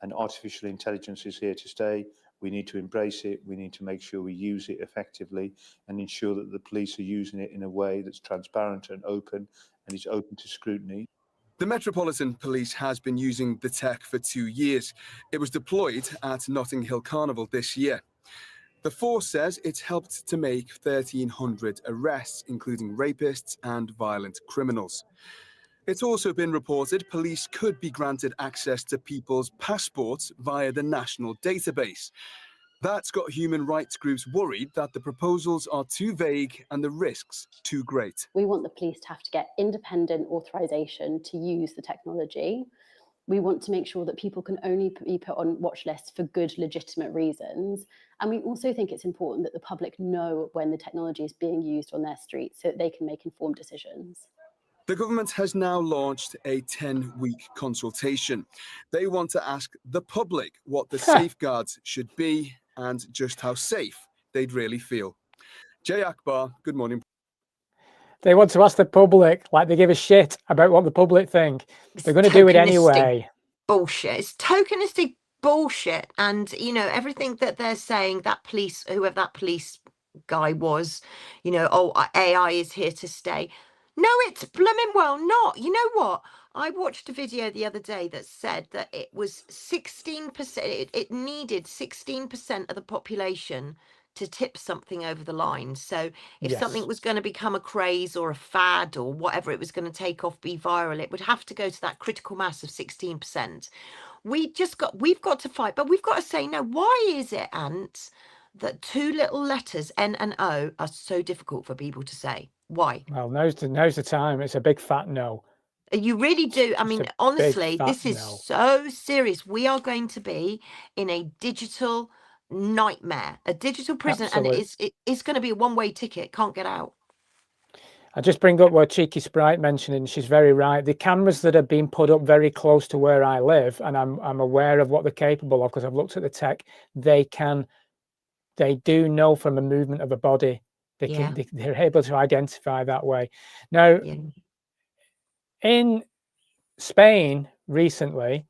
Speaker 5: And artificial intelligence is here to stay. We need to embrace it. We need to make sure we use it effectively and ensure that the police are using it in a way that's transparent and open and is open to scrutiny.
Speaker 4: The Metropolitan Police has been using the tech for 2 years. It was deployed at Notting Hill Carnival this year. The force says it's helped to make 1,300 arrests, including rapists and violent criminals. It's also been reported police could be granted access to people's passports via the national database. That's got human rights groups worried that the proposals are too vague and the risks too great.
Speaker 6: We want the police to have to get independent authorization to use the technology. We want to make sure that people can only be put on watch lists for good, legitimate reasons. And we also think it's important that the public know when the technology is being used on their streets so that they can make informed decisions.
Speaker 4: The government has now launched a 10-week consultation. They want to ask the public what the safeguards should be and just how safe they'd really feel. Jay Akbar, Good Morning.
Speaker 1: They want to ask the public, like they give a shit about what the public think. They're going to do it anyway.
Speaker 2: Bullshit. It's tokenistic bullshit. And, you know, everything that they're saying, that police, whoever that police guy was, you know, oh, AI is here to stay. No, it's blooming well not. You know what? I watched a video the other day that said that it was 16%, it needed 16% of the population to tip something over the line. So if something was going to become a craze or a fad or whatever it was going to take off, be viral, it would have to go to that critical mass of 16%. We've got to fight, but we've got to say, no, why is it, Ant, that two little letters, N and O, are so difficult for people to say? Why?
Speaker 1: Well, now's the time. It's a big fat no.
Speaker 2: You really do. I mean, honestly, this is so serious. We are going to be in a digital nightmare, a digital prison, and it's going to be a one-way ticket. Can't get out.
Speaker 1: I just bring up what Cheeky Sprite mentioned, and she's very right. The cameras that have been put up very close to where I live, and I'm aware of what they're capable of because I've looked at the tech. They do know from a movement of a body. They're able to identify that way. Now, in Spain recently,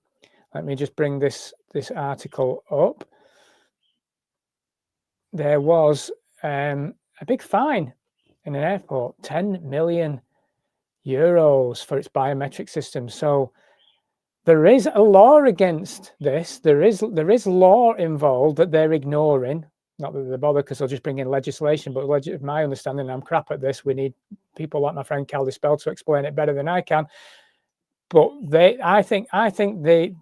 Speaker 1: let me just bring this article up. There was a big fine in an airport, 10 million euros for its biometric system. So there is a law against this. There is law involved that they're ignoring. Not that they bother because they'll just bring in legislation, but my understanding, I'm crap at this. We need people like my friend Cal Dispel to explain it better than I can. But I think they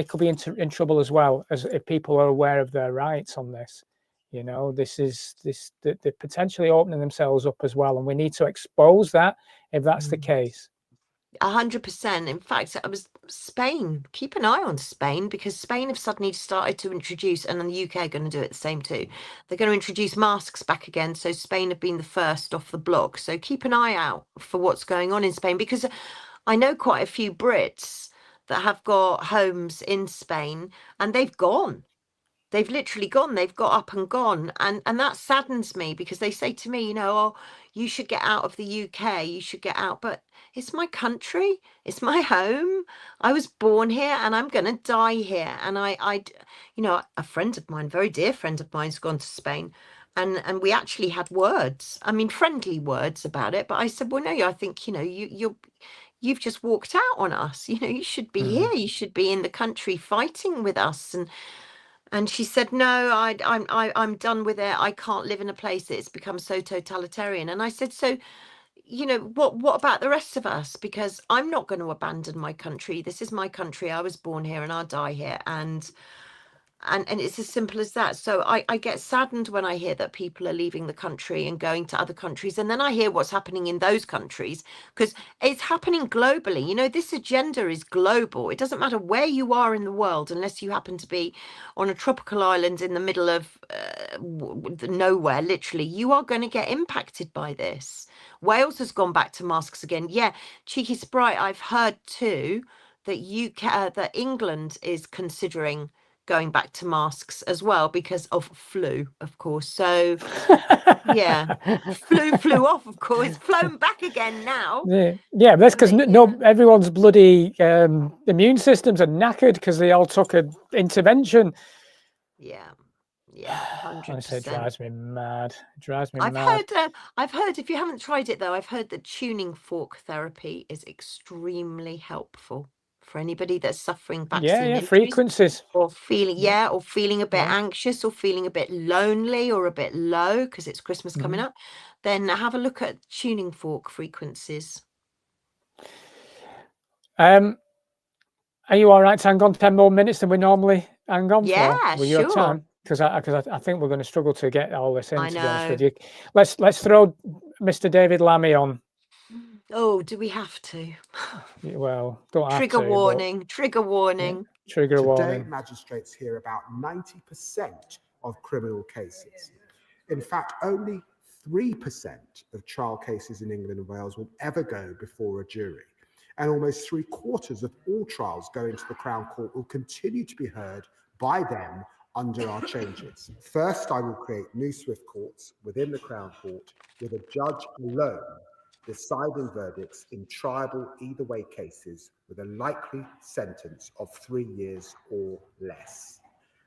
Speaker 1: could be in trouble as well, as if people are aware of their rights on this. You know, they're potentially opening themselves up as well, and we need to expose that if that's the case.
Speaker 2: 100%. In fact, it was Spain. Keep an eye on Spain, because Spain have suddenly started to introduce, and the UK are going to do it the same too. They're going to introduce masks back again. So Spain have been the first off the block. So keep an eye out for what's going on in Spain, because I know quite a few Brits that have got homes in Spain and they've gone. They've literally gone. They've got up and gone. And that saddens me, because they say to me, you know, oh, you should get out of the UK. You should get out. But it's my country. It's my home. I was born here and I'm going to die here. And I, you know, a friend of mine, very dear friend of mine's gone to Spain. And we actually had words. I mean, friendly words about it. But I said, well, no, I think, you know, you've just walked out on us. You know, you should be here. You should be in the country fighting with us. And she said, no, I'm done with it. I can't live in a place that's become so totalitarian. And I said, so, you know, what about the rest of us? Because I'm not going to abandon my country. This is my country. I was born here and I'll die here. And And it's as simple as that. So I get saddened when I hear that people are leaving the country and going to other countries, and then I hear what's happening in those countries, because it's happening globally. You know, this agenda is global. It doesn't matter where you are in the world, unless you happen to be on a tropical island in the middle of nowhere, literally. You are going to get impacted by this. Wales has gone back to masks again. Yeah, Cheeky Sprite, I've heard too that that England is considering going back to masks as well because of flu, of course. So yeah, flew off, of course. It's flown back again now.
Speaker 1: Yeah, that's because everyone's bloody immune systems are knackered because they all took an intervention.
Speaker 2: Yeah, 100%.
Speaker 1: Honestly, it drives me mad. It drives me mad.
Speaker 2: I've heard, if you haven't tried it though, I've heard that tuning fork therapy is extremely helpful for anybody that's suffering vaccine injuries,
Speaker 1: frequencies,
Speaker 2: or feeling a bit anxious, or feeling a bit lonely, or a bit low because it's Christmas coming up. Then have a look at tuning fork frequencies.
Speaker 1: Are you all right to hang on 10 more minutes than we normally hang on
Speaker 2: for?
Speaker 1: Will you
Speaker 2: sure.
Speaker 1: have time? Because I think we're going to struggle to get all this in.
Speaker 2: I
Speaker 1: to be honest
Speaker 2: know.
Speaker 1: with you, let's throw Mr. David Lammy on.
Speaker 2: Oh, do we have to?
Speaker 1: Well, don't have to.
Speaker 2: Trigger warning. Trigger warning.
Speaker 1: Trigger warning.
Speaker 7: Today, magistrates hear about 90% of criminal cases. In fact, only 3% of trial cases in England and Wales will ever go before a jury. And almost 3/4 of all trials going to the Crown Court will continue to be heard by them under our changes. First, I will create new swift courts within the Crown Court with a judge alone deciding verdicts in triable either way cases with a likely sentence of 3 years or less.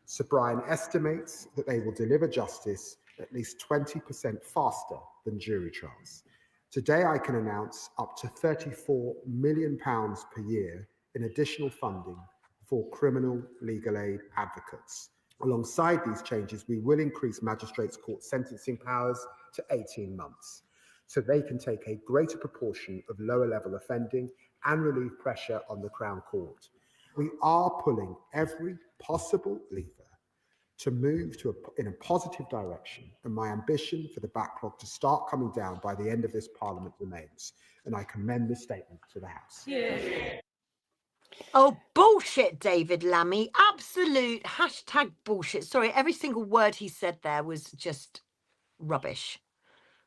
Speaker 7: Sir Brian estimates that they will deliver justice at least 20% faster than jury trials. Today, I can announce up to £34 million per year in additional funding for criminal legal aid advocates. Alongside these changes, we will increase magistrates' court sentencing powers to 18 months, so they can take a greater proportion of lower level offending and relieve pressure on the Crown Court. We are pulling every possible lever to move in a positive direction, and my ambition for the backlog to start coming down by the end of this Parliament remains, and I commend this statement to the House.
Speaker 2: Yeah. Oh, bullshit, David Lammy. Absolute #bullshit. Sorry, every single word he said there was just rubbish,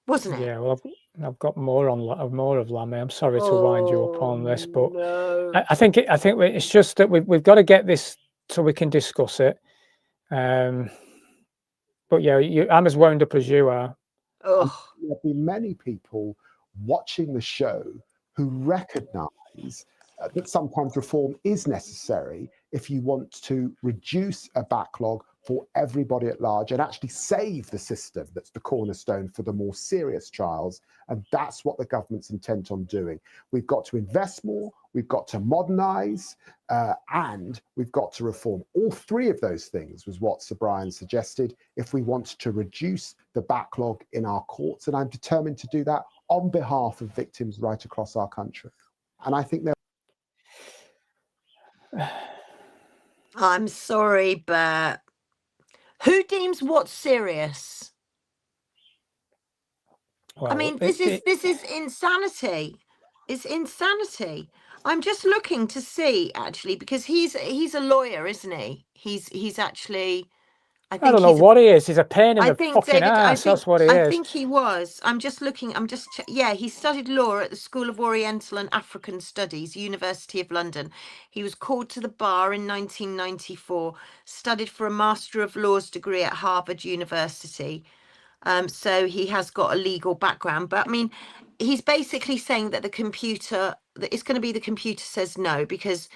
Speaker 2: wasn't it?
Speaker 1: Yeah, well, I've got more of Lammy. I'm sorry to wind you up on this, but
Speaker 2: no.
Speaker 1: I think it's just that we've got to get this so we can discuss it. But yeah, I'm as wound up as you are.
Speaker 7: There'll be many people watching the show who recognise that sometimes reform is necessary if you want to reduce a backlog for everybody at large and actually save the system that's the cornerstone for the more serious trials. And that's what the government's intent on doing. We've got to invest more, we've got to modernise, and we've got to reform. All three of those things was what Sir Brian suggested if we want to reduce the backlog in our courts. And I'm determined to do that on behalf of victims right across our country. And I think
Speaker 2: I'm sorry, but who deems what's serious? Well, I mean, this is insanity. It's insanity. I'm just looking to see, actually, because he's a lawyer, isn't he? He's actually.
Speaker 1: I don't know what he is. He's a pain in the fucking
Speaker 2: David,
Speaker 1: ass. That's what he is.
Speaker 2: I think he was. I'm just looking. Yeah, he studied law at the School of Oriental and African Studies, University of London. He was called to the bar in 1994, studied for a Master of Laws degree at Harvard University. So he has got a legal background. But I mean, he's basically saying that that it's going to be the computer says no, because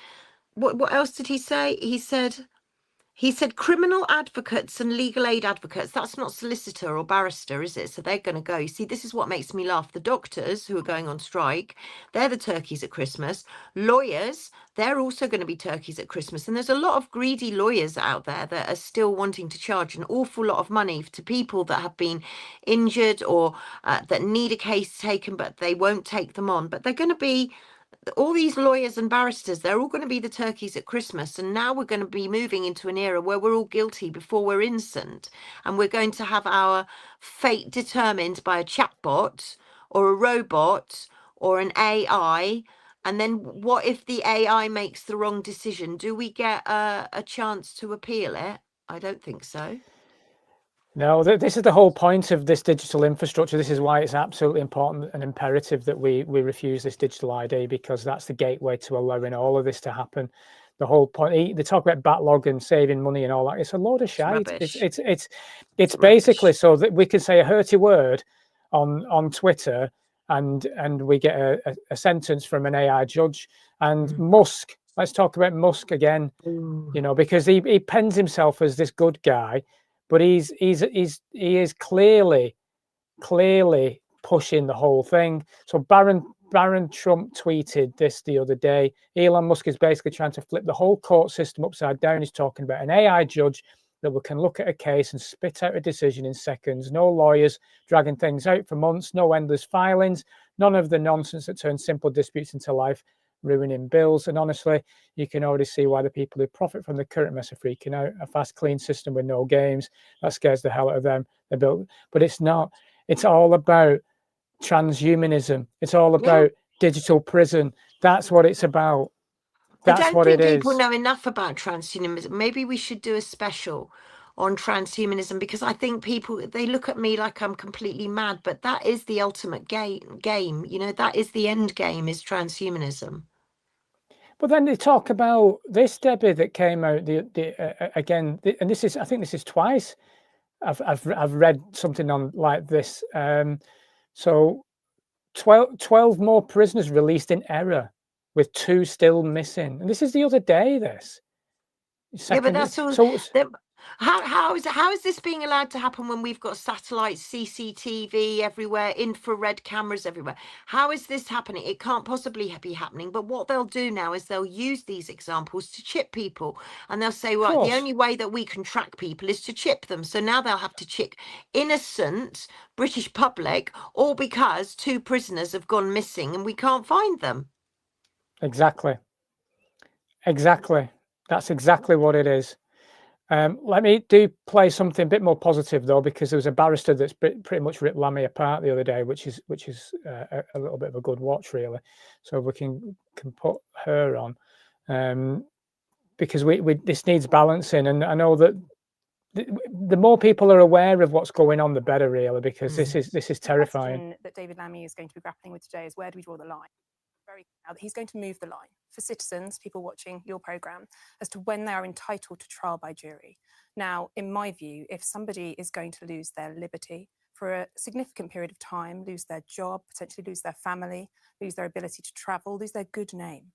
Speaker 2: what else did he say? He said criminal advocates and legal aid advocates, that's not solicitor or barrister, is it? So they're going to go. You see, this is what makes me laugh. The doctors who are going on strike, they're the turkeys at Christmas. Lawyers, they're also going to be turkeys at Christmas. And there's a lot of greedy lawyers out there that are still wanting to charge an awful lot of money to people that have been injured or that need a case taken, but they won't take them on. But they're going to be all these lawyers and barristers, they're all going to be the turkeys at Christmas. And now we're going to be moving into an era where we're all guilty before we're innocent. And we're going to have our fate determined by a chatbot or a robot or an AI. And then what if the AI makes the wrong decision? Do we get a chance to appeal it? I don't think so.
Speaker 1: No, this is the whole point of this digital infrastructure. This is why it's absolutely important and imperative that we refuse this digital ID, because that's the gateway to allowing all of this to happen. The whole point, they talk about backlog and saving money and all that. It's a load of shite. It's basically so that we can say a hurty word on Twitter and we get a sentence from an AI judge. And Musk, let's talk about Musk again, you know, because he pens himself as this good guy. But he is clearly pushing the whole thing. So Baron Trump tweeted this the other day. Elon Musk is basically trying to flip the whole court system upside down. He's talking about an AI judge that can look at a case and spit out a decision in seconds. No lawyers dragging things out for months. No endless filings. None of the nonsense that turns simple disputes into life ruining bills. And honestly, you can already see why the people who profit from the current mess are freaking out. A fast, clean system with no games, that scares the hell out of them. They built, but it's not. It's all about transhumanism. It's all about digital prison. That's what it's about. That's what it is.
Speaker 2: I don't think people know enough about transhumanism. Maybe we should do a special on transhumanism, because I think people, they look at me like I'm completely mad, but that is the ultimate game. You know, that is the end game, is transhumanism.
Speaker 1: But then they talk about this, Debbie, that came out again, and this is, I think this is twice I've read something on like this. So 12 more prisoners released in error, with 2 still missing. And this is the other day, this.
Speaker 2: But that's all. How is this being allowed to happen when we've got satellite CCTV everywhere, infrared cameras everywhere? How is this happening? It can't possibly be happening. But what they'll do now is they'll use these examples to chip people, and they'll say, well, the only way that we can track people is to chip them. So now they'll have to chip innocent British public, all because 2 prisoners have gone missing and we can't find them.
Speaker 1: Exactly. That's exactly what it is. Let me play something a bit more positive, though, because there was a barrister that's pretty much ripped Lammy apart the other day, which is a little bit of a good watch, really. So we can put her on, because this needs balancing, and I know that the more people are aware of what's going on, the better, really, because this is terrifying.
Speaker 8: The question that David Lammy is going to be grappling with today is, where do we draw the line? Very now that he's going to move the line for citizens, people watching your programme, as to when they are entitled to trial by jury. Now, in my view, if somebody is going to lose their liberty for a significant period of time, lose their job, potentially lose their family, lose their ability to travel, lose their good name,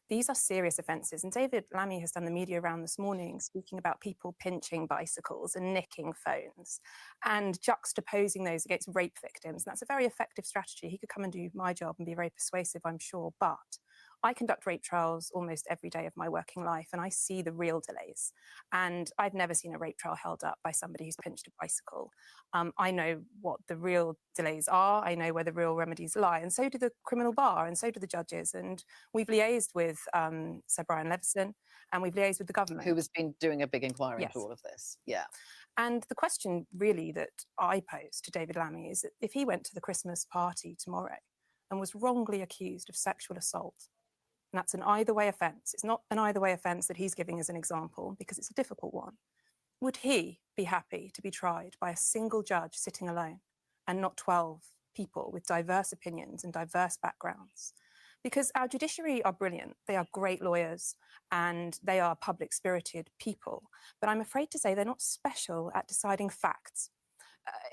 Speaker 8: these are serious offences. And David Lammy has done the media round this morning speaking about people pinching bicycles and nicking phones and juxtaposing those against rape victims. And that's a very effective strategy. He could come and do my job and be very persuasive, I'm sure. But I conduct rape trials almost every day of my working life, and I see the real delays. And I've never seen a rape trial held up by somebody who's pinched a bicycle. I know what the real delays are. I know where the real remedies lie. And so do the criminal bar, and so do the judges. And we've liaised with Sir Brian Leveson, and we've liaised with the government,
Speaker 9: who has been doing a big inquiry into all of this. Yeah.
Speaker 8: And the question really that I pose to David Lammy is that if he went to the Christmas party tomorrow and was wrongly accused of sexual assault, and that's an either way offence. It's not an either way offence that he's giving as an example, because it's a difficult one. Would he be happy to be tried by a single judge sitting alone and not 12 people with diverse opinions and diverse backgrounds? Because our judiciary are brilliant. They are great lawyers and they are public spirited people. But I'm afraid to say they're not special at deciding facts.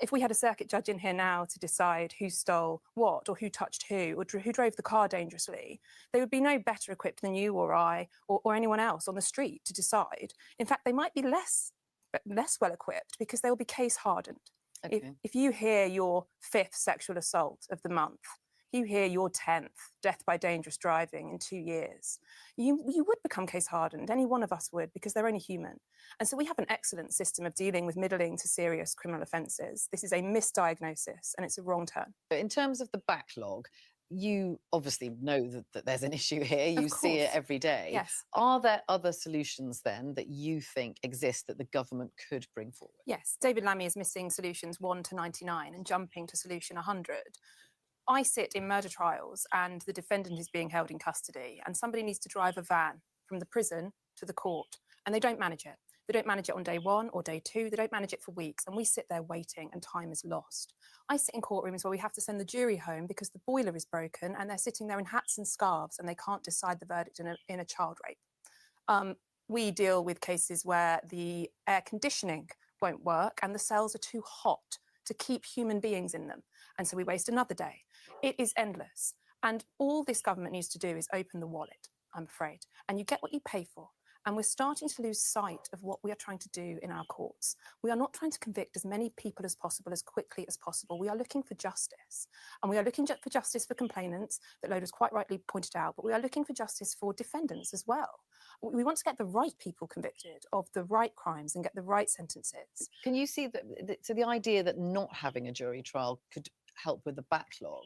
Speaker 8: If we had a circuit judge in here now to decide who stole what, or who touched who, or who drove the car dangerously, they would be no better equipped than you or I or anyone else on the street to decide. In fact, they might be less well equipped, because they will be case hardened. Okay. If you hear your 5th sexual assault of the month, you hear your 10th death by dangerous driving in 2 years, you would become case hardened. Any one of us would, because they're only human. And so we have an excellent system of dealing with middling to serious criminal offences. This is a misdiagnosis and it's a wrong turn.
Speaker 9: In terms of the backlog, you obviously know that there's an issue here. You see it every day.
Speaker 8: Yes.
Speaker 9: Are there other solutions then that you think exist that the government could bring forward?
Speaker 8: Yes. David Lammy is missing solutions 1 to 99 and jumping to solution 100. I sit in murder trials and the defendant is being held in custody and somebody needs to drive a van from the prison to the court and they don't manage it. They don't manage it on day 1 or day 2. They don't manage it for weeks and we sit there waiting and time is lost. I sit in courtrooms where we have to send the jury home because the boiler is broken and they're sitting there in hats and scarves and they can't decide the verdict in a child rape. We deal with cases where the air conditioning won't work and the cells are too hot to keep human beings in them. And so we waste another day. It is endless. And all this government needs to do is open the wallet, I'm afraid. And you get what you pay for. And we're starting to lose sight of what we are trying to do in our courts. We are not trying to convict as many people as possible, as quickly as possible. We are looking for justice. And we are looking for justice for complainants, that Loda's quite rightly pointed out, but we are looking for justice for defendants as well. We want to get the right people convicted of the right crimes and get the right sentences.
Speaker 9: Can you see that, so the idea that not having a jury trial could help with the backlog,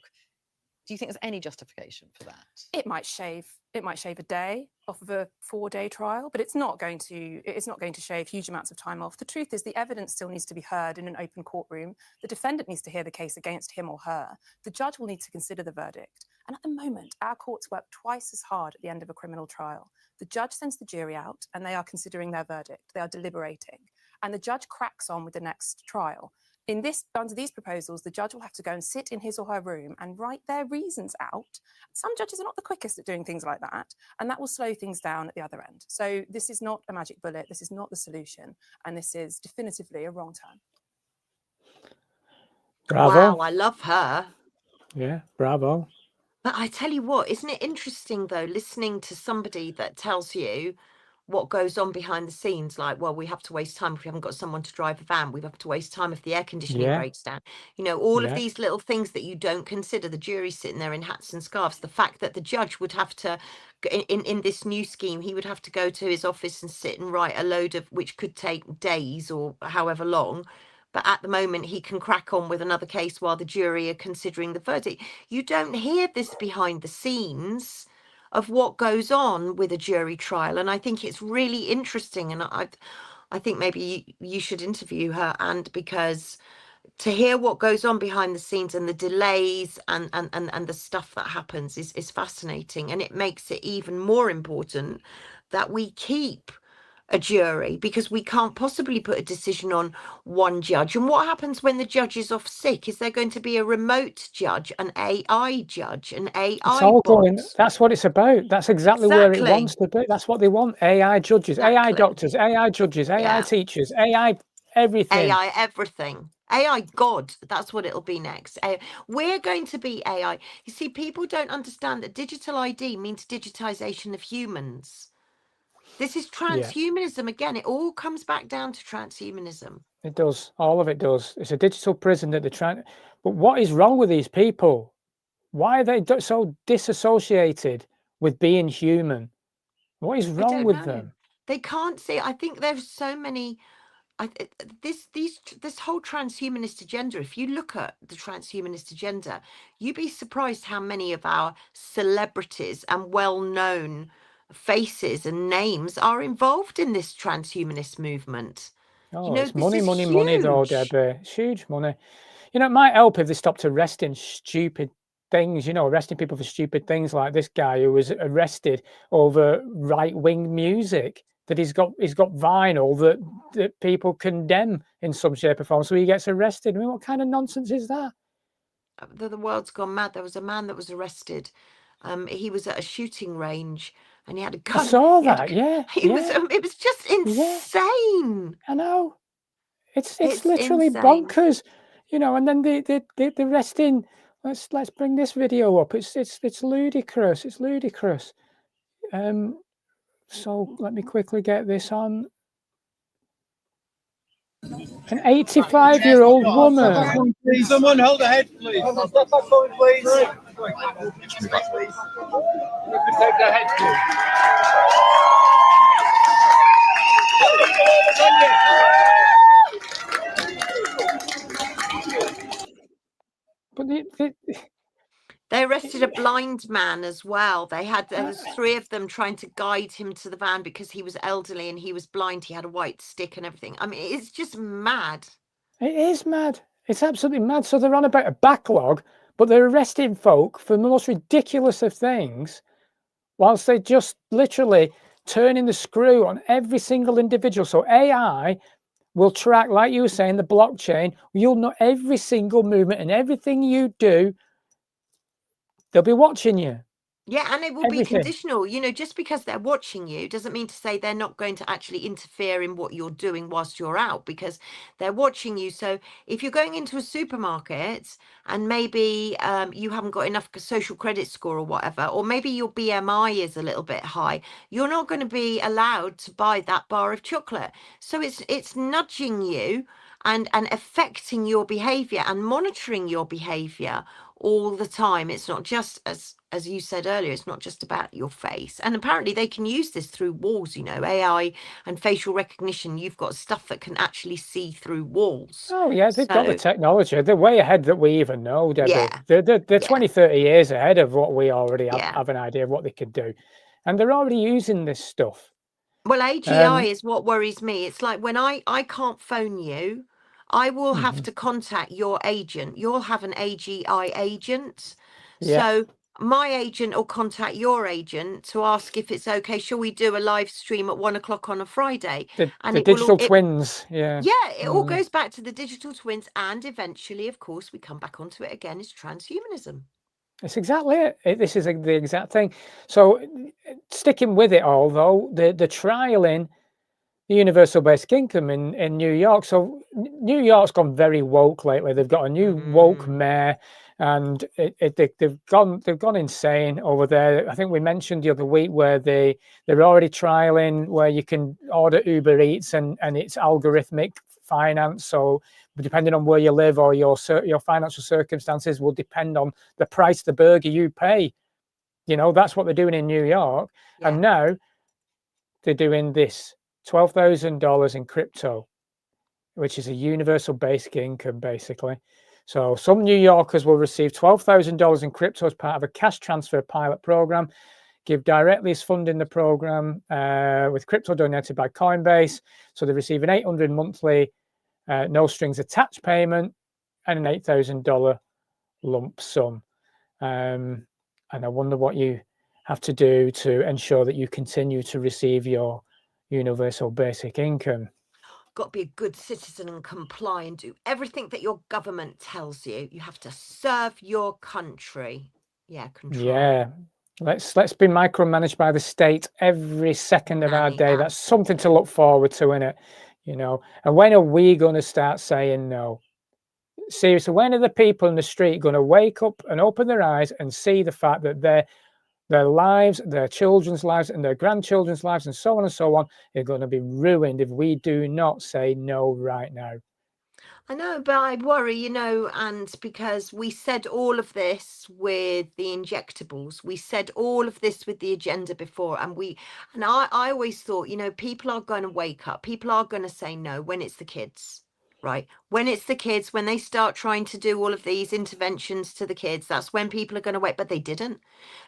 Speaker 9: do you think there's any justification for that?
Speaker 8: It might shave a day off of a 4-day trial, but it's not going to shave huge amounts of time off. The truth is the evidence still needs to be heard in an open courtroom. The defendant needs to hear the case against him or her. The judge will need to consider the verdict. And at the moment, our courts work twice as hard at the end of a criminal trial. The judge sends the jury out and they are considering their verdict. They are deliberating. And the judge cracks on with the next trial. Under these proposals, the judge will have to go and sit in his or her room and write their reasons out. Some judges are not the quickest at doing things like that, and that will slow things down at the other end. So this is not a magic bullet, this is not the solution, and this is definitively a wrong turn.
Speaker 1: Bravo.
Speaker 2: Wow, I love her.
Speaker 1: Yeah, bravo.
Speaker 2: But I tell you what, isn't it interesting, though, listening to somebody that tells you what goes on behind the scenes, like, well, we have to waste time if we haven't got someone to drive a van. We have to waste time if the air conditioning breaks down. You know, all of these little things that you don't consider, the jury sitting there in hats and scarves, the fact that the judge would have to, in this new scheme, he would have to go to his office and sit and write a load of, which could take days or however long. But at the moment, he can crack on with another case while the jury are considering the verdict. You don't hear this behind the scenes of what goes on with a jury trial, and I think it's really interesting, and I think maybe you should interview her, and because to hear what goes on behind the scenes and the delays and the stuff that happens is fascinating, and it makes it even more important that we keep a jury, because we can't possibly put a decision on one judge. And what happens when the judge is off sick? Is there going to be a remote judge, an AI judge, an AI
Speaker 1: It's all
Speaker 2: bot?
Speaker 1: going, that's what it's about. That's exactly where it wants to be. That's what they want. AI judges, AI doctors, AI judges, AI teachers, AI everything.
Speaker 2: AI everything. AI God, that's what it'll be next. We're going to be AI. You see, people don't understand that digital ID means digitization of humans. This is transhumanism again. It all comes back down to transhumanism.
Speaker 1: It does. All of it does. It's a digital prison that they're trying. But what is wrong with these people? Why are they so disassociated with being human? What is wrong with them?
Speaker 2: They can't see. I think there's so many. This whole transhumanist agenda, if you look at the transhumanist agenda, you'd be surprised how many of our celebrities and well-known faces and names are involved in this transhumanist movement.
Speaker 1: Oh,
Speaker 2: you know,
Speaker 1: it's money though, Debbie. It's huge money. You know, it might help if they stopped arresting stupid things, you know, arresting people for stupid things, like this guy who was arrested over right-wing music, that he's got vinyl that people condemn in some shape or form, so he gets arrested. I mean, what kind of nonsense is that?
Speaker 2: The world's gone mad. There was a man that was arrested. He was at a shooting range and he had a gun.
Speaker 1: I saw that.
Speaker 2: It was just insane.
Speaker 1: I know. It's literally insane. Bonkers, you know. And then the arresting. Let's bring this video up. It's ludicrous. It's ludicrous. So let me quickly get this on. An 85-year-old woman.
Speaker 10: Someone hold the head, please. Step back forward, please. Take the head,
Speaker 2: They arrested a blind man as well. There was 3 of them trying to guide him to the van because he was elderly and he was blind. He had a white stick and everything. I mean, it's just mad.
Speaker 1: It is mad. It's absolutely mad. So they're on about a backlog, but they're arresting folk for the most ridiculous of things, whilst they just literally turning the screw on every single individual. So AI will track, like you were saying, the blockchain. You'll know every single movement and everything you do. They'll be watching you.
Speaker 2: Yeah, and it will be conditional. You know, just because they're watching you doesn't mean to say they're not going to actually interfere in what you're doing whilst you're out, because they're watching you. So if you're going into a supermarket and maybe you haven't got enough social credit score or whatever, or maybe your BMI is a little bit high, you're not going to be allowed to buy that bar of chocolate. So it's nudging you and affecting your behavior and monitoring your behavior all the time. It's not just, as you said earlier, it's not just about your face. And apparently they can use this through walls, you know, AI and facial recognition. You've got stuff that can actually see through walls.
Speaker 1: Oh yeah, they've got the technology. They're way ahead that we even know, Debbie. Yeah. They're 20, 30 years ahead of what we already have an idea of what they could do. And they're already using this stuff.
Speaker 2: Well, AGI is what worries me. It's like when I can't phone you, I will have to contact your agent. You'll have an AGI agent.
Speaker 1: Yeah.
Speaker 2: So my agent will contact your agent to ask if it's okay. Shall we do a live stream at 1 o'clock on a Friday?
Speaker 1: The digital twins. Yeah.
Speaker 2: Yeah, it all goes back to the digital twins. And eventually, of course, we come back onto it again. It's transhumanism.
Speaker 1: It's exactly it. This is the exact thing. So sticking with it all, though, the trialing the universal basic income in New York. So New York's gone very woke lately. They've got a new woke mayor, and they've gone insane over there. I think we mentioned the other week where they're already trialing where you can order Uber Eats and it's algorithmic finance. So depending on where you live or your financial circumstances will depend on the price of the burger you pay. You know, that's what they're doing in New York. Yeah. And now they're doing this. $12,000 in crypto, which is a universal basic income, basically. So some New Yorkers will receive $12,000 in crypto as part of a cash transfer pilot program. Give directly as funding the program with crypto donated by Coinbase. So they receive an $800 monthly, no strings attached payment, and an $8,000 lump sum. And I wonder what you have to do to ensure that you continue to receive your universal basic income.
Speaker 2: Got to be a good citizen and comply and do everything that your government tells you. You have to serve your country. Yeah, control.
Speaker 1: Yeah, let's be micromanaged by the state every second of our day. That's something to look forward to, isn't it? You know, and when are we going to start saying no? Seriously, when are the people in the street going to wake up and open their eyes and see the fact that their lives, their children's lives and their grandchildren's lives and so on are going to be ruined if we do not say no right now?
Speaker 2: I know, but I worry, you know, and because we said all of this with the injectables, we said all of this with the agenda before, and I always thought, you know, people are going to wake up, people are going to say no when it's the kids. Right. When it's the kids, when they start trying to do all of these interventions to the kids, that's when people are going to wake. But they didn't.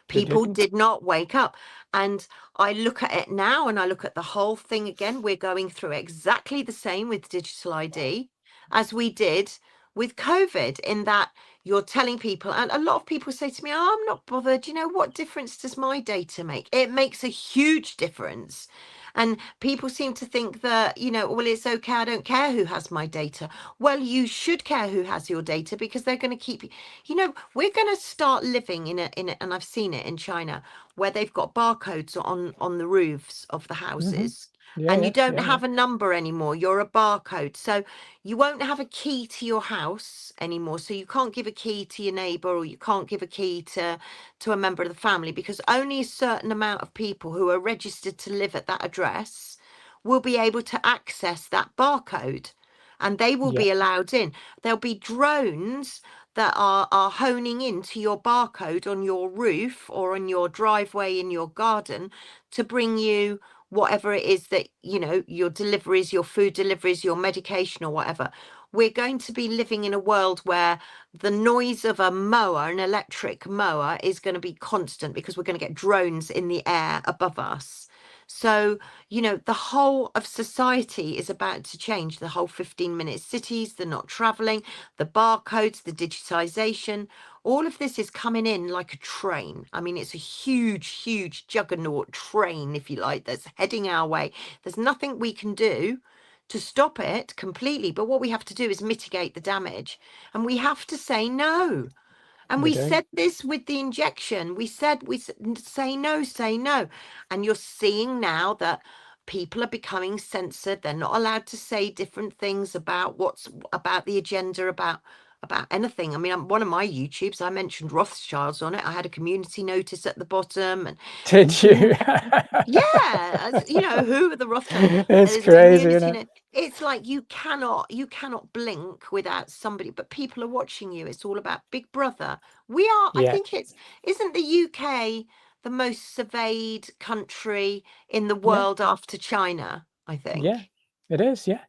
Speaker 2: People did not wake up. And I look at it now and I look at the whole thing again. We're going through exactly the same with digital ID as we did with COVID, in that you're telling people, and a lot of people say to me, oh, I'm not bothered. You know, what difference does my data make? It makes a huge difference. And people seem to think that, you know, well, it's okay, I don't care who has my data. Well, you should care who has your data, because they're going to keep, you know, we're going to start living in a, and I've seen it in China, where they've got barcodes on the roofs of the houses. And you don't have a number anymore. You're a barcode. So you won't have a key to your house anymore. So you can't give a key to your neighbor, or you can't give a key to a member of the family, because only a certain amount of people who are registered to live at that address will be able to access that barcode, and they will be allowed in. There'll be drones that are honing into your barcode on your roof or on your driveway in your garden to bring you whatever it is that, you know, your deliveries, your food deliveries, your medication or whatever. we're going to be living in a world where the noise of a mower, an electric mower, is going to be constant because we're going to get drones in the air above us. So, you know, the whole of society is about to change. The whole 15-minute cities, the not traveling, the barcodes, the digitization, all of this is coming in like a train. I mean, it's a huge, huge juggernaut train, if you like, that's heading our way. There's nothing we can do to stop it completely, but what we have to do is mitigate the damage, and we have to say no. And we said this with the injection. We said say no. And you're seeing now that people are becoming censored. They're not allowed to say different things about about the agenda, about anything. I mean, one of my YouTubes, I mentioned Rothschilds on it. I had a community notice at the bottom. And
Speaker 1: did you?
Speaker 2: yeah, you know, who are the Rothschilds?
Speaker 1: It's crazy, isn't it?
Speaker 2: It's like you cannot blink without somebody, but people are watching you. It's all about Big Brother. We are, I think isn't the UK the most surveyed country in the world after China, I think.
Speaker 1: Yeah, it is. Yeah,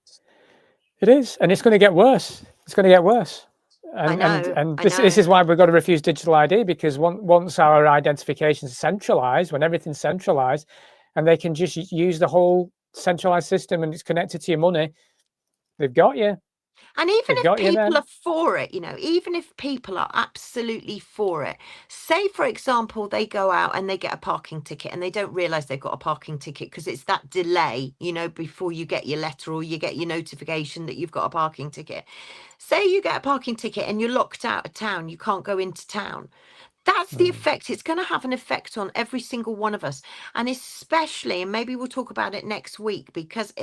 Speaker 1: it is. And it's going to get worse. It's going to get worse. And this is why we've got to refuse digital ID, because once our identification is centralized, when everything's centralized, and they can just use the whole centralized system and it's connected to your money, they've got you.
Speaker 2: And even if people are for it, you know, even if people are absolutely for it, say, for example, they go out and they get a parking ticket and they don't realize they've got a parking ticket because it's that delay, you know, before you get your letter or you get your notification that you've got a parking ticket. Say you get a parking ticket and you're locked out of town, you can't go into town. That's the effect. It's going to have an effect on every single one of us. And especially, and maybe we'll talk about it next week, because,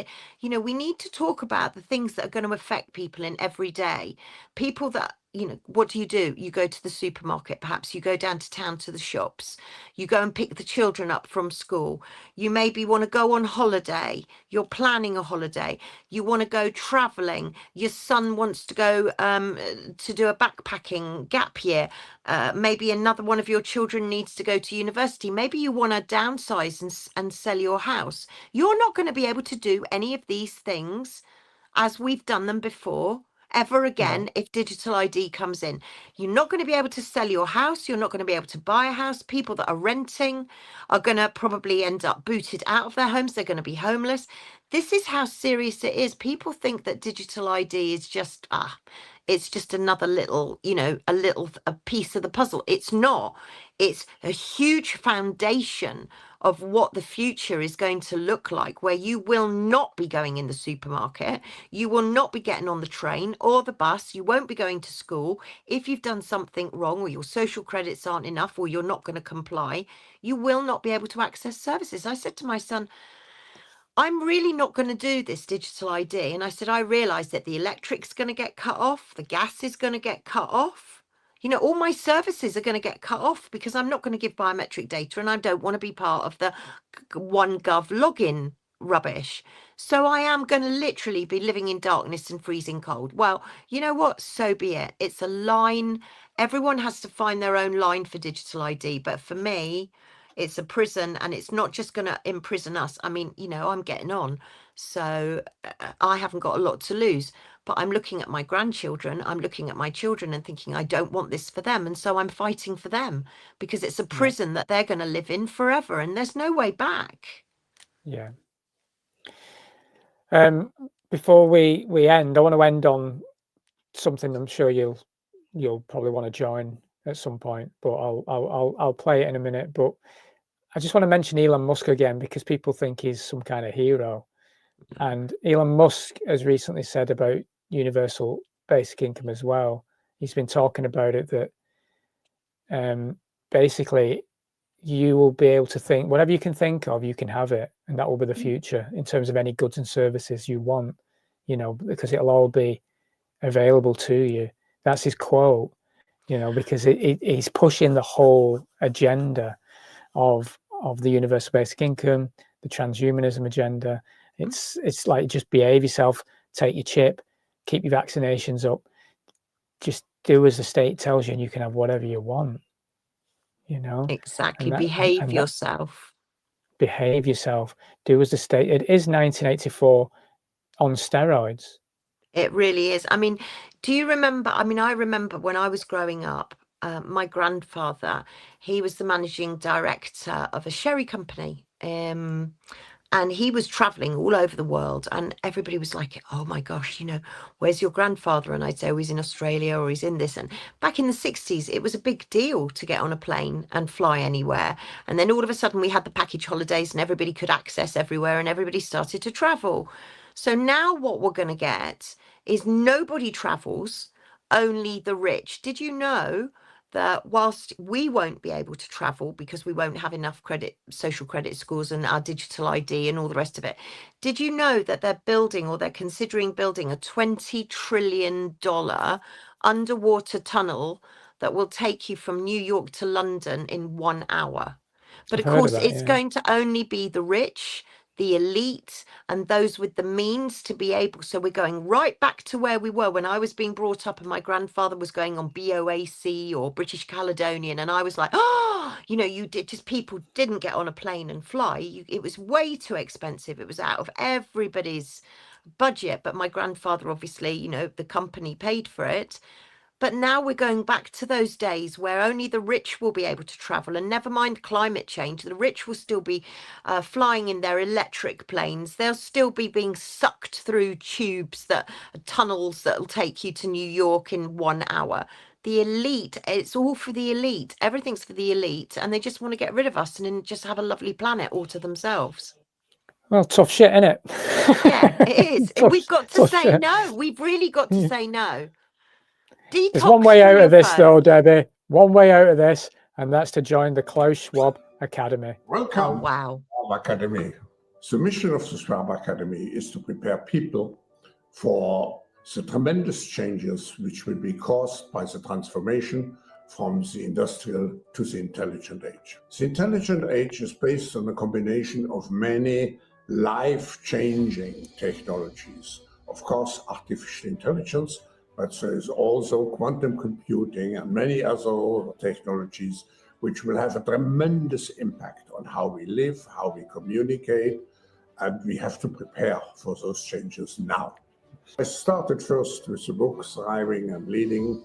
Speaker 2: you know, we need to talk about the things that are going to affect people in every day. People that, you know, what do? You go to the supermarket, perhaps you go down to town to the shops, you go and pick the children up from school. You maybe want to go on holiday. You're planning a holiday. You want to go traveling. Your son wants to go to do a backpacking gap year. Maybe another one of your children needs to go to university. Maybe you want to downsize and sell your house. You're not going to be able to do any of these things as we've done them before ever again if digital ID comes in. You're not going to be able to sell your house. You're not going to be able to buy a house. People that are renting are going to probably end up booted out of their homes. They're going to be homeless. This is how serious it is. People think that digital ID is just it's just another little, you know, a piece of the puzzle. It's not. It's a huge foundation of what the future is going to look like, where you will not be going in the supermarket, you will not be getting on the train or the bus, you won't be going to school. If you've done something wrong or your social credits aren't enough or you're not going to comply, you will not be able to access services. I said to my son, I'm really not going to do this digital ID. And I said, I realise that the electric's going to get cut off, the gas is going to get cut off. You know, all my services are going to get cut off because I'm not going to give biometric data and I don't want to be part of the OneGov login rubbish. So I am going to literally be living in darkness and freezing cold. Well, you know what? So be it. It's a line. Everyone has to find their own line for digital ID. But for me, it's a prison, and it's not just going to imprison us. I mean, you know, I'm getting on, so I haven't got a lot to lose, but I'm looking at my grandchildren, I'm looking at my children and thinking, I don't want this for them. And so I'm fighting for them because it's a prison that they're going to live in forever and there's no way back.
Speaker 1: Yeah. Before we end, I want to end on something I'm sure you'll probably want to join at some point, but I'll play it in a minute. But I just want to mention Elon Musk again, because people think he's some kind of hero. And Elon Musk has recently said about universal basic income as well. He's been talking about it, that basically you will be able to think whatever you can think of, you can have it, and that will be the future in terms of any goods and services you want, you know, because it'll all be available to you. That's his quote, you know, because he's pushing the whole agenda of the universal basic income, the transhumanism agenda. It's like, just behave yourself, take your chip, keep your vaccinations up, just do as the state tells you, and you can have whatever you want. You know,
Speaker 2: exactly. Behave yourself.
Speaker 1: Behave yourself. Do as the state. It is 1984 on steroids.
Speaker 2: It really is. I mean, do you remember? I mean, I remember when I was growing up, my grandfather, he was the managing director of a sherry company. And he was traveling all over the world, and everybody was like, oh my gosh, you know, where's your grandfather? And I'd say, oh, he's in Australia or he's in this. And back in the 60s, it was a big deal to get on a plane and fly anywhere. And then all of a sudden we had the package holidays and everybody could access everywhere and everybody started to travel. So now what we're going to get is nobody travels, only the rich. Did you know that whilst we won't be able to travel because we won't have enough credit, social credit scores and our digital ID and all the rest of it, did you know that they're building, or they're considering building, a $20 trillion underwater tunnel that will take you from New York to London in 1 hour? But
Speaker 1: I've
Speaker 2: of
Speaker 1: heard of
Speaker 2: course,
Speaker 1: that,
Speaker 2: it's
Speaker 1: yeah.
Speaker 2: going to only be the rich, the elite, and those with the means to be able. So we're going right back to where we were when I was being brought up and my grandfather was going on BOAC or British Caledonian, and I was like, oh, you know, you did just, people didn't get on a plane and fly. It was way too expensive. It was out of everybody's budget. But my grandfather, obviously, you know, the company paid for it. But now we're going back to those days where only the rich will be able to travel, and never mind climate change. The rich will still be flying in their electric planes. They'll still be being sucked through tubes, tunnels that will take you to New York in 1 hour. The elite, it's all for the elite. Everything's for the elite, and they just want to get rid of us and then just have a lovely planet all to themselves.
Speaker 1: Well, tough shit, isn't it?
Speaker 2: Yeah, it is.
Speaker 1: Tough,
Speaker 2: We've got to say
Speaker 1: shit.
Speaker 2: no. We've really got to say no.
Speaker 1: There's one way out of this, though,
Speaker 2: phone.
Speaker 1: Debbie. One way out of this, and that's to join the Klaus Schwab Academy.
Speaker 11: Welcome,
Speaker 2: Oh, wow.
Speaker 11: Schwab Academy. The mission of the Schwab Academy is to prepare people for the tremendous changes which will be caused by the transformation from the industrial to the intelligent age. The intelligent age is based on a combination of many life-changing technologies. Of course, artificial intelligence, but there is also quantum computing and many other technologies which will have a tremendous impact on how we live, how we communicate, and we have to prepare for those changes now. I started first with the book Thriving and Leading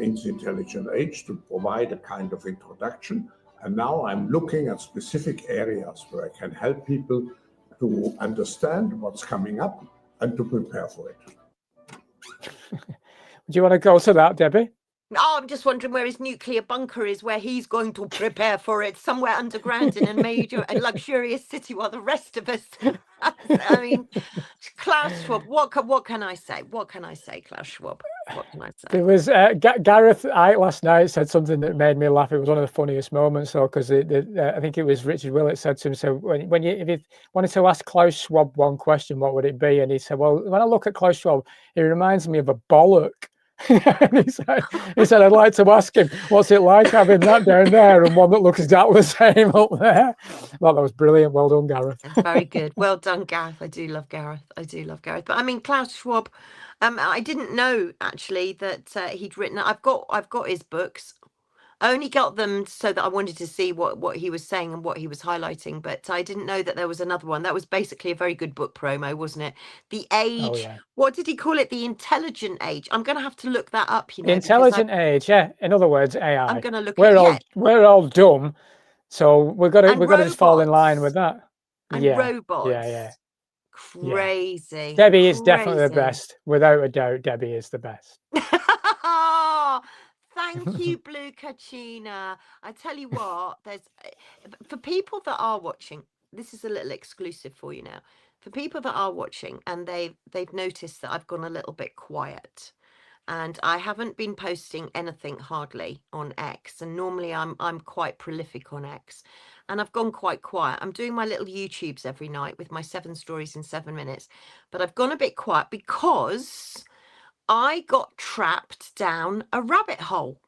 Speaker 11: in the Intelligent Age to provide a kind of introduction, and now I'm looking at specific areas where I can help people to understand what's coming up and to prepare for it.
Speaker 1: Do you want to go to that, Debbie?
Speaker 2: Oh, I'm just wondering where his nuclear bunker is, where he's going to prepare for it, somewhere underground in a major and luxurious city, while the rest of us. I mean, Klaus Schwab. What can I say? What can I say, Klaus Schwab? What can I say?
Speaker 1: There was Gareth last night said something that made me laugh. It was one of the funniest moments, though, because I think it was Richard Willett said to him, "So if you wanted to ask Klaus Schwab one question, what would it be?" And he said, "Well, when I look at Klaus Schwab, he reminds me of a bollock." And he said, "I'd like to ask him, what's it like having that down there and one that looks exactly the same up there?" Well, that was brilliant. Well done, Gareth.
Speaker 2: Very good. Well done, Gareth. I do love Gareth. I do love Gareth. But I mean, Klaus Schwab, I didn't know actually that he'd written. I've got his books. I only got them so that I wanted to see what he was saying and what he was highlighting, but I didn't know that there was another one. That was basically a very good book promo, wasn't it? The Age.
Speaker 1: Oh, yeah.
Speaker 2: What did he call it? The Intelligent Age. I'm going to have to look that up. You know,
Speaker 1: The intelligent age, yeah. In other words, AI.
Speaker 2: I'm going to look.
Speaker 1: We're all dumb, so we've got to just fall in line with that.
Speaker 2: And
Speaker 1: yeah,
Speaker 2: robots.
Speaker 1: Yeah.
Speaker 2: Crazy.
Speaker 1: Yeah. Debbie is definitely the best, without a doubt. Debbie is the best.
Speaker 2: Thank you, Blue Kachina. I tell you what, for people that are watching, this is a little exclusive for you now. For people that are watching and they've noticed that I've gone a little bit quiet, and I haven't been posting anything hardly on X, and normally I'm quite prolific on X, and I've gone quite quiet. I'm doing my little YouTubes every night with my 7 stories in 7 minutes, but I've gone a bit quiet because I got trapped down a rabbit hole.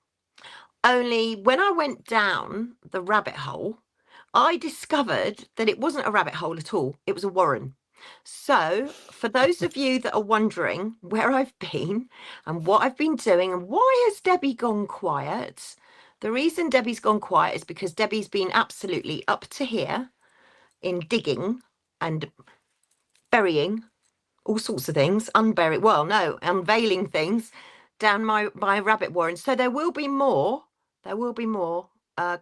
Speaker 2: Only when I went down the rabbit hole, I discovered that it wasn't a rabbit hole at all. It was a warren. So for those of you that are wondering where I've been and what I've been doing and why has Debbie gone quiet, the reason Debbie's gone quiet is because Debbie's been absolutely up to here in digging and burying all sorts of things, unveiling things down my rabbit warren. So there will be more. There will be more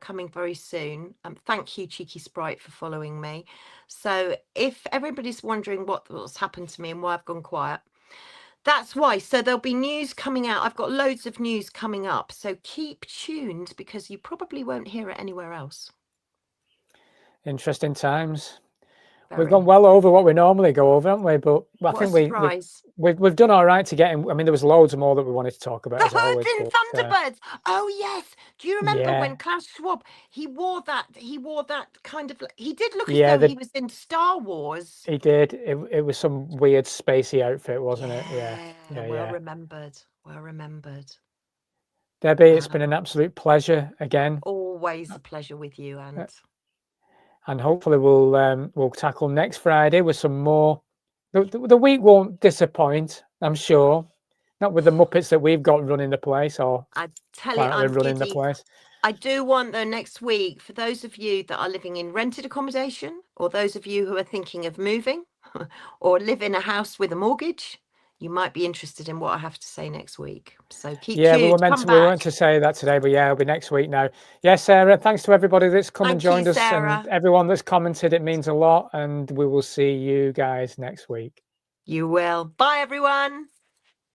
Speaker 2: coming very soon. Thank you, Cheeky Sprite, for following me. So if everybody's wondering what's happened to me and why I've gone quiet, that's why. So there'll be news coming out. I've got loads of news coming up. So keep tuned because you probably won't hear it anywhere else.
Speaker 1: Interesting times.
Speaker 2: Very.
Speaker 1: We've gone well over what we normally go over, haven't we? But I
Speaker 2: What
Speaker 1: think we've done all right to get in. I mean, there was loads more that we wanted to talk about.
Speaker 2: The Hoods and Thunderbirds. Oh yes. Do you remember when Klaus Schwab he wore that kind of, he did look as though he was in Star Wars.
Speaker 1: He did. It was some weird spacey outfit, wasn't it? Yeah.
Speaker 2: Well remembered. Well remembered.
Speaker 1: Debbie, it's been an absolute pleasure again.
Speaker 2: Always a pleasure with you,
Speaker 1: and hopefully we'll tackle next Friday with some more. The week won't disappoint, I'm sure. Not with the Muppets that we've got running the place, or
Speaker 2: I tell you, I'm
Speaker 1: running the place.
Speaker 2: I do want, though, next week, for those of you that are living in rented accommodation, or those of you who are thinking of moving, or live in a house with a mortgage, you might be interested in what I have to say next week. So keep tuned.
Speaker 1: We were meant to say that today, but it'll be next week now. Yeah, Sarah, thanks to everybody that's come and joined us, and everyone that's commented. It means a lot, and we will see you guys next week.
Speaker 2: You will. Bye, everyone.